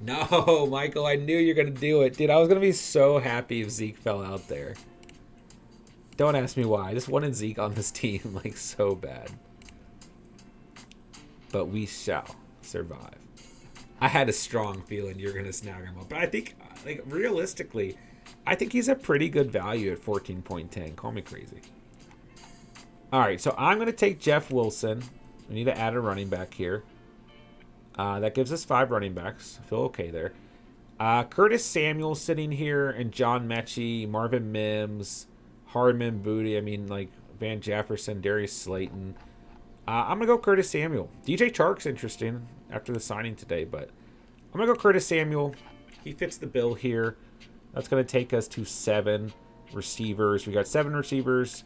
No, Michael, I knew you were going to do it. Dude, I was going to be so happy if Zeke fell out there. Don't ask me why. I just wanted Zeke on this team, like, so bad. But we shall survive. I had a strong feeling you're going to snag him up. But I think, like, realistically, I think he's a pretty good value at 14.10. Call me crazy. All right, so I'm going to take Jeff Wilson. We need to add a running back here. That gives us 5 running backs. I feel okay there. Curtis Samuel sitting here, and John Mechie, Marvin Mims, Hardman, Booty. I mean, like, Van Jefferson, Darius Slayton. I'm going to go Curtis Samuel. DJ Chark's interesting after the signing today, but I'm going to go Curtis Samuel. He fits the bill here. That's going to take us to 7 receivers. We got 7 receivers,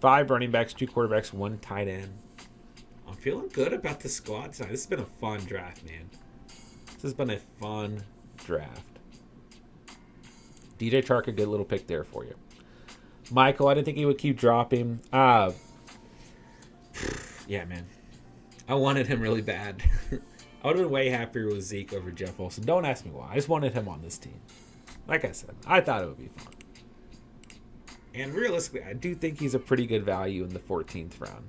5 running backs, 2 quarterbacks, 1 tight end. I'm feeling good about the squad tonight. This has been a fun draft, man. This has been a fun draft. DJ Chark, a good little pick there for you. Michael, I didn't think he would keep dropping. Yeah, man. I wanted him really bad. I would have been way happier with Zeke over Jeff Wilson. Don't ask me why. I just wanted him on this team. Like I said, I thought it would be fun. And realistically, I do think he's a pretty good value in the 14th round.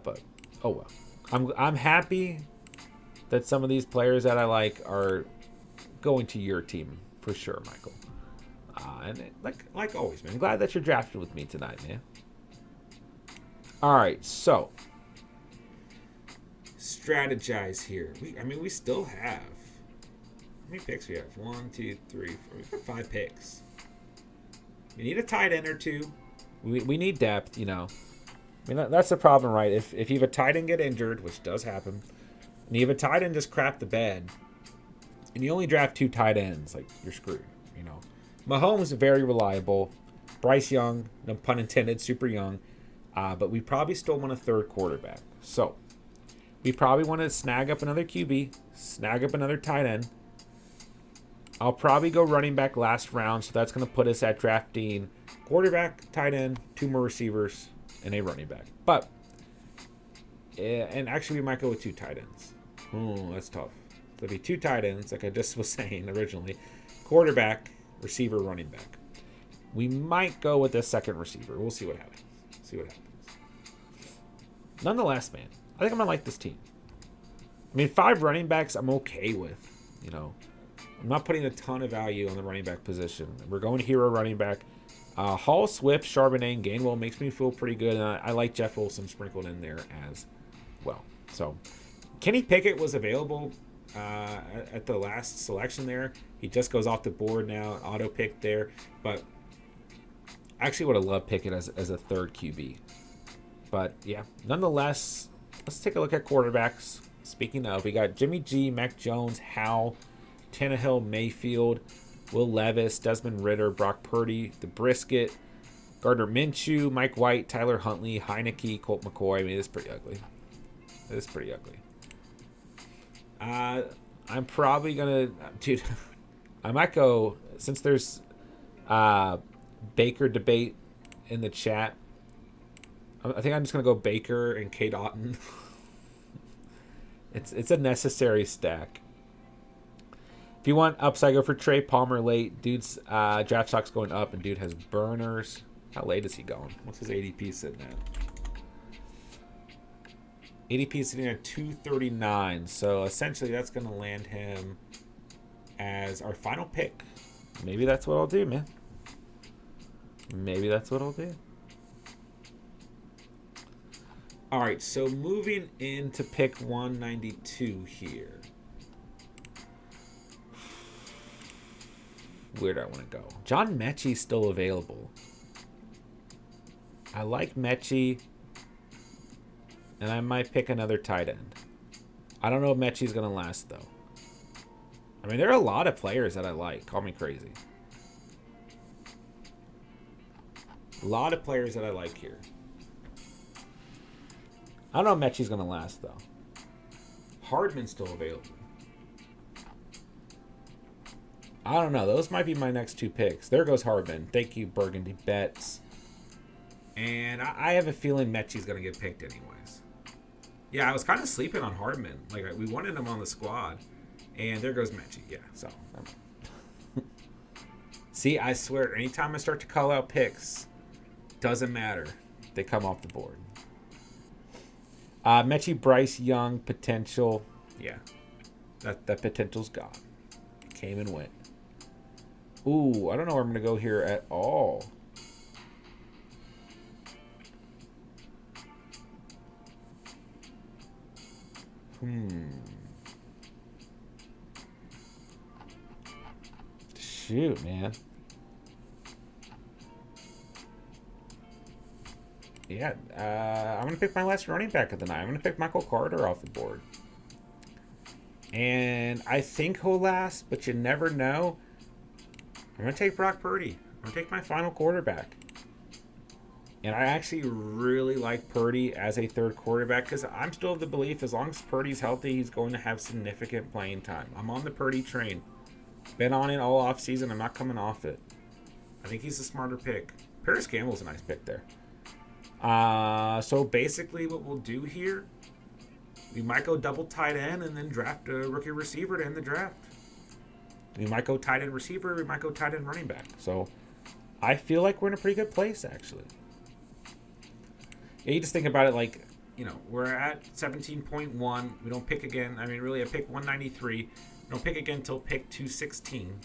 But, oh well. I'm happy that some of these players that I like are going to your team for sure, Michael. And like always, man, I'm glad that you're drafting with me tonight, man. All right, so strategize here. We still have, how many picks we have? 1, 2, 3, 4. We got 5 picks. We need a tight end or 2. We need depth, you know. I mean, that's the problem, right? If you have a tight end get injured, which does happen, and you have a tight end just crap the bed, and you only draft 2 tight ends, like, you're screwed, you know. Mahomes is very reliable. Bryce Young, no pun intended, super young. But we probably still want a 3rd quarterback. So, we probably want to snag up another QB, snag up another tight end. I'll probably go running back last round, so that's going to put us at drafting quarterback, tight end, 2 more receivers, and a running back. But, and actually we might go with 2 tight ends. Oh, that's tough. So it'll be 2 tight ends, like I just was saying originally. Quarterback, receiver, running back. We might go with a 2nd receiver. We'll see what happens. Nonetheless, man, I think I'm going to like this team. I mean, 5 running backs I'm okay with, you know. I'm not putting a ton of value on the running back position. We're going hero running back. Hall, Swift, Charbonnet, and Gainwell makes me feel pretty good. And I like Jeff Wilson sprinkled in there as well. So, Kenny Pickett was available at the last selection there. He just goes off the board now, auto pick there. But I actually would have loved Pickett as a 3rd QB. But yeah, nonetheless, let's take a look at quarterbacks. Speaking of, we got Jimmy G, Mac Jones, Howell, Tannehill, Mayfield, Will Levis, Desmond Ritter, Brock Purdy, the Brisket, Gardner Minshew, Mike White, Tyler Huntley, Heineke, Colt McCoy. I mean, it's pretty ugly. It is pretty ugly. I'm probably gonna, dude. I might go, since there's Baker debate in the chat. I think I'm just gonna go Baker and Kate Otten. It's a necessary stack. If you want upside, go for Trey Palmer late. Dude's draft stock's going up, and dude has burners. How late is he going? What's his ADP sitting at? ADP is sitting at 239. So essentially, that's going to land him as our final pick. Maybe that's what I'll do, man. Maybe that's what I'll do. All right, so moving into pick 192 here. Where do I want to go? John Mechie's still available. I like Mechie, and I might pick another tight end. I don't know if Mechie's going to last, though. I mean, there are a lot of players that I like. Call me crazy. A lot of players that I like here. I don't know if Mechie's going to last, though. Hardman's still available. I don't know. Those might be my next two picks. There goes Hardman. Thank you, Burgundy Bets. And I have a feeling Mechie's going to get picked anyways. Yeah, I was kind of sleeping on Hardman. Like, we wanted him on the squad. And there goes Mechie. Yeah, so. See, I swear, anytime I start to call out picks, doesn't matter. They come off the board. Mechie, Bryce Young, potential. Yeah, that potential's gone. Came and went. Ooh, I don't know where I'm going to go here at all. Shoot, man. Yeah, I'm going to pick my last running back of the night. I'm going to pick Michael Carter off the board. And I think he'll last, but you never know. I'm going to take Brock Purdy. I'm going to take my final quarterback. And I actually really like Purdy as a third quarterback because I'm still of the belief as long as Purdy's healthy, he's going to have significant playing time. I'm on the Purdy train. Been on it all offseason. I'm not coming off it. I think he's a smarter pick. Paris Campbell's a nice pick there. So basically what we'll do here, we might go double tight end and then draft a rookie receiver to end the draft. We might go tight end receiver. We might go tight end running back. So I feel like we're in a pretty good place, actually. Yeah, you just think about it like, you know, we're at 17.1. We don't pick again. I mean, really, I pick 193. We don't pick again until pick 216.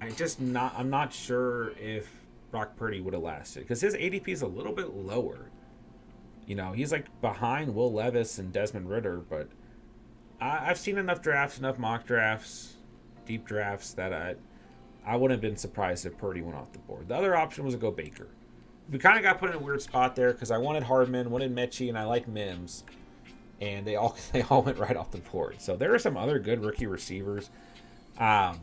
I'm not sure if Brock Purdy would have lasted because his ADP is a little bit lower. You know, he's like behind Will Levis and Desmond Ritter, but I've seen enough drafts, enough mock drafts, deep drafts that I wouldn't have been surprised if Purdy went off the board. The other option was to go Baker. We kind of got put in a weird spot there because I wanted Hardman, wanted Mechie, and I like Mims, and they all went right off the board. So there are some other good rookie receivers, and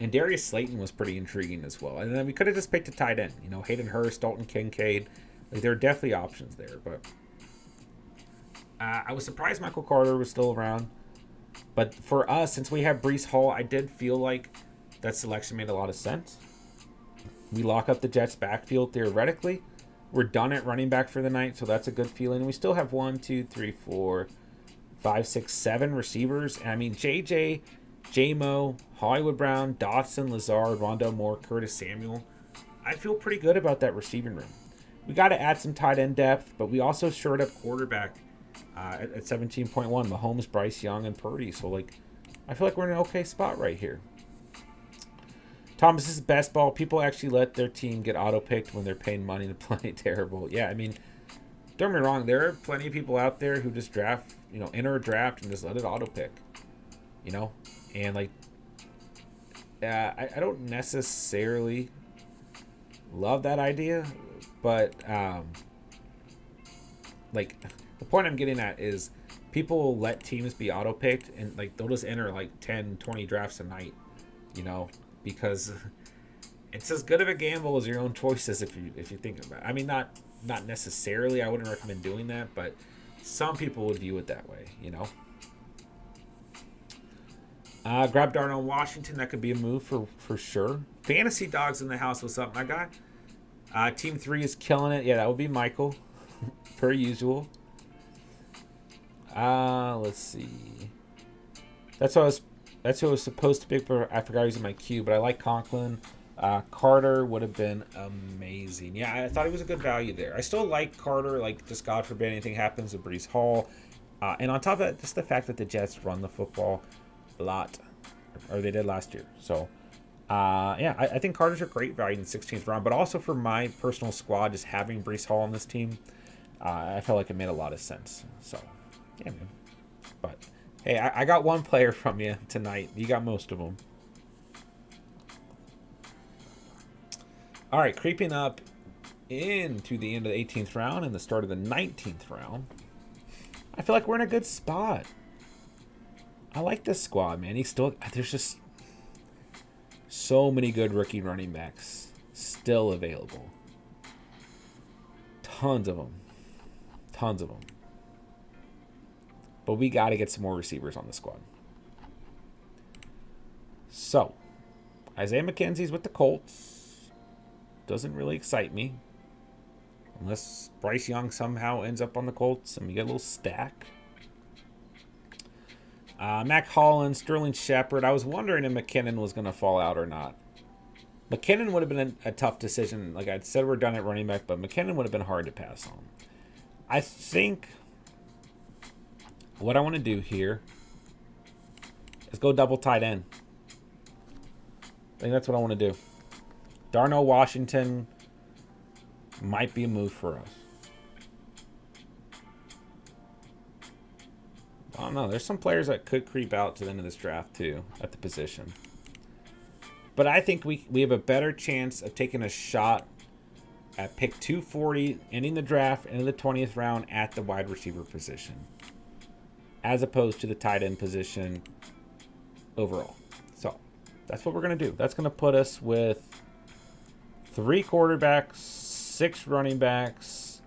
Darius Slayton was pretty intriguing as well. And then we could have just picked a tight end, you know, Hayden Hurst, Dalton Kincaid. Like, there are definitely options there, but I was surprised Michael Carter was still around. But for us, since we have Breece Hall, I did feel like that selection made a lot of sense. We lock up the Jets' backfield theoretically. We're done at running back for the night, so that's a good feeling. We still have 1, 2, 3, 4, 5, 6, 7 receivers. And I mean, JJ, J-Mo, Hollywood Brown, Dotson, Lazard, Rondell Moore, Curtis Samuel. I feel pretty good about that receiving room. We got to add some tight end depth, but we also shored up quarterback at 17.1. Mahomes, Bryce Young, and Purdy. So, like, I feel like we're in an okay spot right here. Thomas, this is best ball. People actually let their team get auto-picked when they're paying money to play terrible. Yeah, I mean, don't get me wrong. There are plenty of people out there who just draft, you know, enter a draft and just let it auto-pick. You know? And, like, I don't necessarily love that idea. But like, the point I'm getting at is people will let teams be auto picked, and like they'll just enter like 10, 20 drafts a night, you know, because it's as good of a gamble as your own choices if you think about it. I mean, not necessarily. I wouldn't recommend doing that, but some people would view it that way, you know. Grab Darnell Washington. That could be a move for sure. Fantasy Dogs in the house. What's up, my guy? Team 3 is killing it. Yeah, that would be Michael, per usual. Let's see. That's who I was supposed to pick, but I forgot he was in my queue. But I like Conklin. Carter would have been amazing. Yeah, I thought he was a good value there. I still like Carter. Like, just God forbid anything happens with Breece Hall. And on top of that, just the fact that the Jets run the football a lot, or they did last year. So, yeah, I think Carter's a great value in the 16th round. But also for my personal squad, just having Breece Hall on this team, I felt like it made a lot of sense. So, yeah, man. But, hey, I got one player from you tonight. You got most of them. All right, creeping up into the end of the 18th round and the start of the 19th round, I feel like we're in a good spot. I like this squad, man. There's just so many good rookie running backs still available. Tons of them. But we got to get some more receivers on the squad. So, Isaiah McKenzie's with the Colts. Doesn't really excite me. Unless Bryce Young somehow ends up on the Colts and we get a little stack. Mac Hollins, Sterling Shepard. I was wondering if McKinnon was going to fall out or not. McKinnon would have been a tough decision. Like I said, we're done at running back, but McKinnon would have been hard to pass on. I think what I want to do here is go double tight end. I think that's what I want to do. Darnell Washington might be a move for us. I don't know. There's some players that could creep out to the end of this draft, too, at the position. But I think we have a better chance of taking a shot at pick 240, ending the draft into the 20th round at the wide receiver position, as opposed to the tight end position overall. So that's what we're going to do. That's going to put us with 3 quarterbacks, 6 running backs,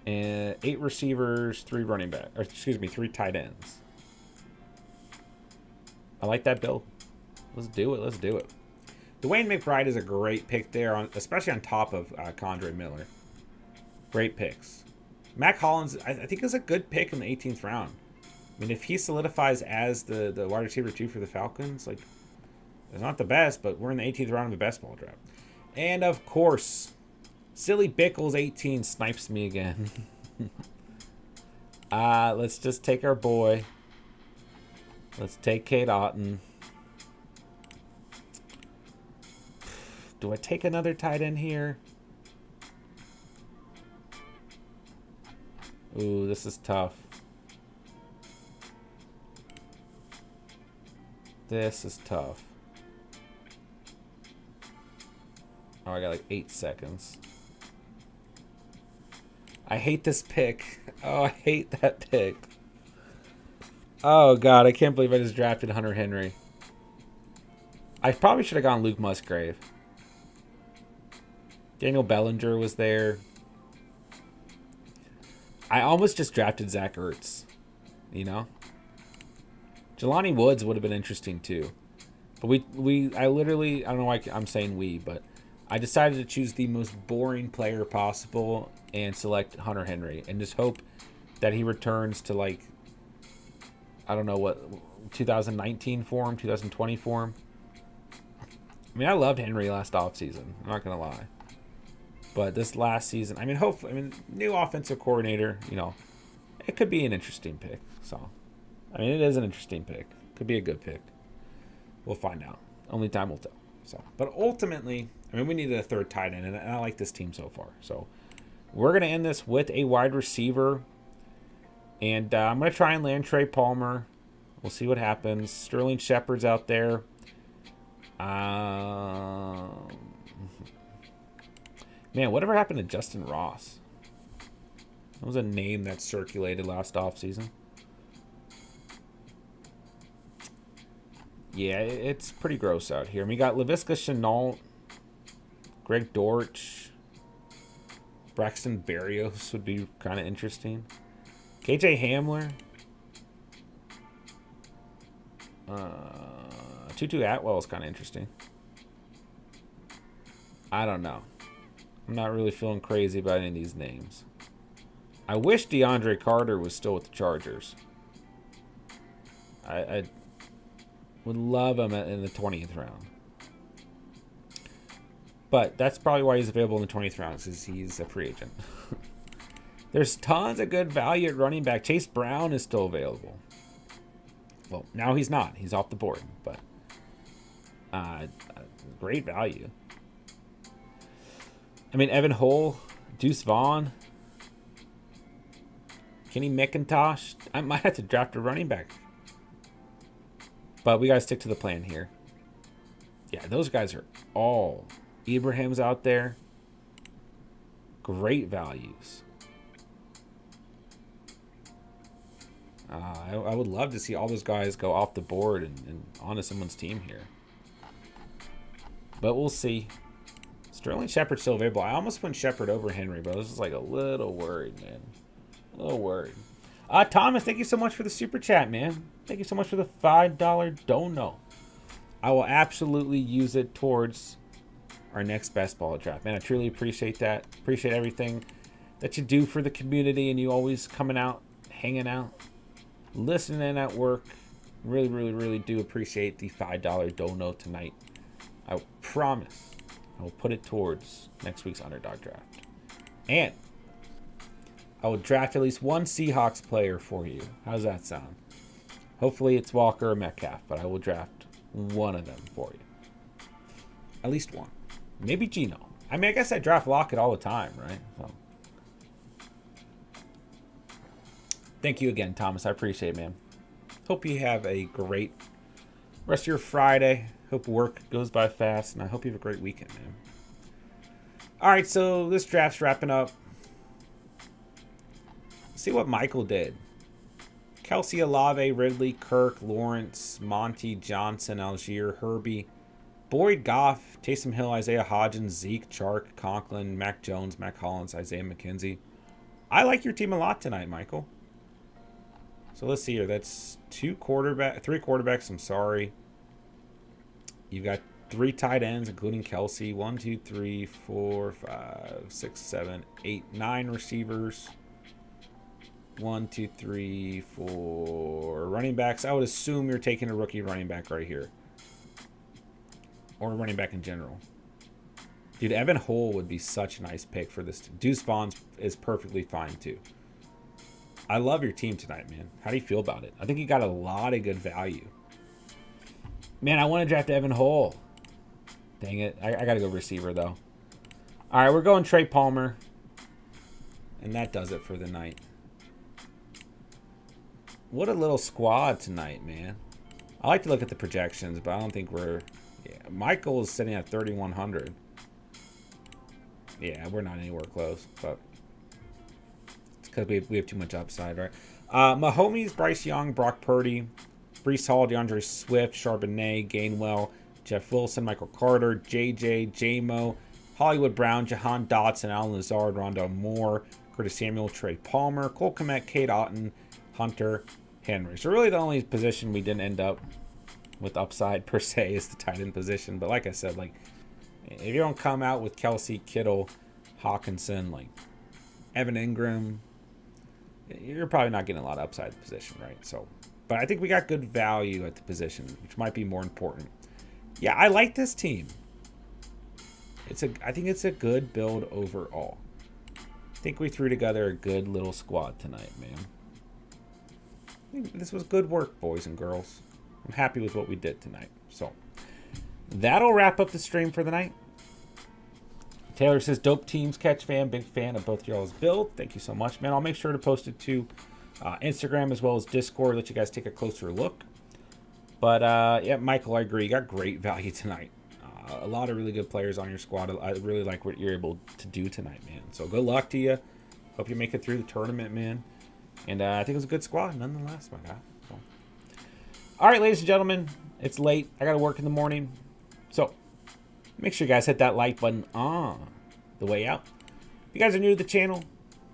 and 8 receivers, 3 tight ends. I like that build. Let's do it. Dwayne McBride is a great pick there, especially on top of Condre Miller. Great picks. Mac Hollins, I think, is a good pick in the 18th round. I mean, if he solidifies as the wide receiver 2 for the Falcons, like, it's not the best, but we're in the 18th round of the best ball draft. And, of course, Silly Bickles 18 snipes me again. Let's just take our boy. Let's take Kate Otten. Do I take another tight end here? Ooh, this is tough. Oh, I got like 8 seconds. I hate this pick. Oh, I hate that pick. Oh, God, I can't believe I just drafted Hunter Henry. I probably should have gone Luke Musgrave. Daniel Bellinger was there. I almost just drafted Zach Ertz. You know? Jelani Woods would have been interesting, too. But I don't know why I'm saying we, but I decided to choose the most boring player possible and select Hunter Henry and just hope that he returns to, like, I don't know what, 2019 form, 2020 form. I mean, I loved Henry last offseason. I'm not going to lie. But this last season, new offensive coordinator, it could be an interesting pick. So, it is an interesting pick. Could be a good pick. We'll find out. Only time will tell. So, but ultimately, we needed a third tight end, and I like this team so far. So, we're going to end this with a wide receiver. And I'm going to try and land Trey Palmer. We'll see what happens. Sterling Shepard's out there. Man, whatever happened to Justin Ross? That was a name that circulated last offseason. Yeah, it's pretty gross out here. We got Laviska Shenault, Greg Dortch, Braxton Berrios would be kind of interesting. KJ Hamler. Tutu Atwell is kind of interesting. I don't know. I'm not really feeling crazy about any of these names. I wish DeAndre Carter was still with the Chargers. I would love him in the 20th round. But that's probably why he's available in the 20th round, because he's a free agent. There's tons of good value at running back. Chase Brown is still available. Well, now he's not. He's off the board. But great value. I mean, Evan Hull, Deuce Vaughn, Kenny McIntosh. I might have to draft a running back. But we got to stick to the plan here. Yeah, those guys are all... Ibrahim's out there. Great values. I would love to see all those guys go off the board and onto someone's team here. But we'll see. Sterling Shepard's still available. I almost went Shepard over Henry, but I was just like a little worried, man. A little worried. Thomas, thank you so much for the super chat, man. Thank you so much for the $5 dono. I will absolutely use it towards our next best ball draft. Man, I truly appreciate that. Appreciate everything that you do for the community, and you always coming out, hanging out, listening at work. Really, really, really do appreciate the $5 dono tonight. I promise I will put it towards next week's Underdog draft. And I will draft at least one Seahawks player for you. How's that sound? Hopefully it's Walker or Metcalf, but I will draft one of them for you. At least one. Maybe Geno. I mean, I guess I draft Lockett all the time, right? So. Thank you again, Thomas. I appreciate it, man. Hope you have a great rest of your Friday. Hope work goes by fast, and I hope you have a great weekend, man. All right, so this draft's wrapping up. Let's see what Michael did. Kelsey, Olave, Ridley, Kirk, Lawrence, Monty, Johnson, Algier, Herbie, Boyd, Goff, Taysom Hill, Isaiah Hodgins, Zeke, Chark, Conklin, Mac Jones, Mac Hollins, Isaiah McKenzie. I like your team a lot tonight, Michael. So let's see here. That's three quarterbacks. I'm sorry. You've got 3 tight ends, including Kelsey. 1, 2, 3, 4, 5, 6, 7, 8, 9 receivers. 1, 2, 3, 4 running backs. I would assume you're taking a rookie running back right here. Or a running back in general. Dude, Evan Hull would be such a nice pick for this. Deuce Vaughn is perfectly fine, too. I love your team tonight, man. How do you feel about it? I think you got a lot of good value. Man, I want to draft Evan Hull. Dang it. I got to go receiver, though. All right, we're going Trey Palmer. And that does it for the night. What a little squad tonight, man. I like to look at the projections, but I don't think we're... Yeah, Michael is sitting at 3,100. Yeah, we're not anywhere close, but... It's because we have too much upside, right? Mahomes, Bryce Young, Brock Purdy, Breece Hall, DeAndre Swift, Charbonnet, Gainwell, Jeff Wilson, Michael Carter, JJ, J-Mo, Hollywood Brown, Jahan Dotson, Alan Lazard, Rondell Moore, Curtis Samuel, Trey Palmer, Cole Kmet, Kate Otten, Hunter, Henry. So really the only position we didn't end up with upside per se is the tight end position. But like I said, like if you don't come out with Kelsey, Kittle, Hawkinson, like Evan Ingram, you're probably not getting a lot of upside at the position, right? So, but I think we got good value at the position, which might be more important. Yeah, I like this team. I think it's a good build overall. I think we threw together a good little squad tonight, man. I think this was good work, boys and girls. I'm happy with what we did tonight. So, that'll wrap up the stream for the night. Taylor says, dope teams, Catch fan, big fan of both y'all's build. Thank you so much, man. I'll make sure to post it to Instagram as well as Discord, let you guys take a closer look. But, yeah, Michael, I agree. You got great value tonight. A lot of really good players on your squad. I really like what you're able to do tonight, man. So, good luck to you. Hope you make it through the tournament, man. And I think it was a good squad, nonetheless, my guy. So. All right, ladies and gentlemen, it's late. I got to work in the morning. So make sure you guys hit that like button on the way out. If you guys are new to the channel,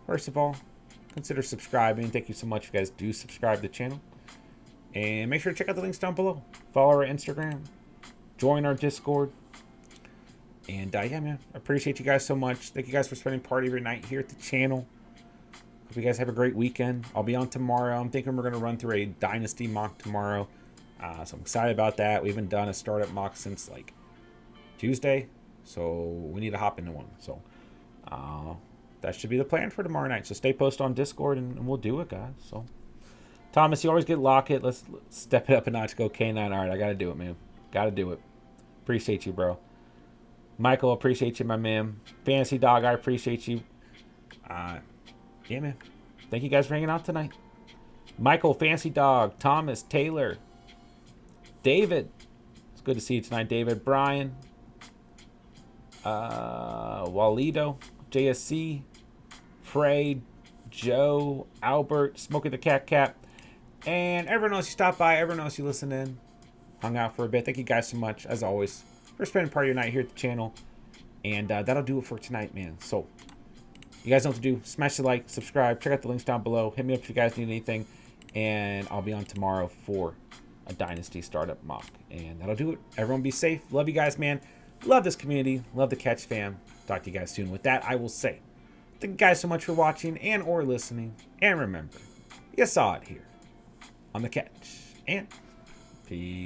first of all, consider subscribing. Thank you so much if you guys do subscribe to the channel. And make sure to check out the links down below. Follow our Instagram. Join our Discord. And yeah, man, I appreciate you guys so much. Thank you guys for spending part of your night here at the channel. Hope you guys have a great weekend. I'll be on tomorrow. I'm thinking we're going to run through a Dynasty mock tomorrow. So I'm excited about that. We haven't done a startup mock since like Tuesday. So we need to hop into one. So that should be the plan for tomorrow night. So stay posted on Discord and we'll do it, guys. So Thomas, you always get Lockett. Let's step it up a notch. Go K9. All right, I got to do it, man. Got to do it. Appreciate you, bro. Michael, appreciate you, my man. Fantasy Dog, I appreciate you. Yeah, man. Thank you guys for hanging out tonight. Michael, Fancy Dog, Thomas, Taylor, David. It's good to see you tonight, David. Brian, Walido, JSC, Frey, Joe, Albert, Smokey the Cat Cat, and everyone else you stopped by, everyone else you listened in, hung out for a bit. Thank you guys so much, as always, for spending part of your night here at the channel. And that'll do it for tonight, man. So you guys know what to do. Smash the like, subscribe, check out the links down below. Hit me up if you guys need anything. And I'll be on tomorrow for a Dynasty startup mock. And that'll do it. Everyone be safe. Love you guys, man. Love this community. Love the Catch fam. Talk to you guys soon. With that, I will say thank you guys so much for watching and or listening. And remember, you saw it here on the Catch. And peace.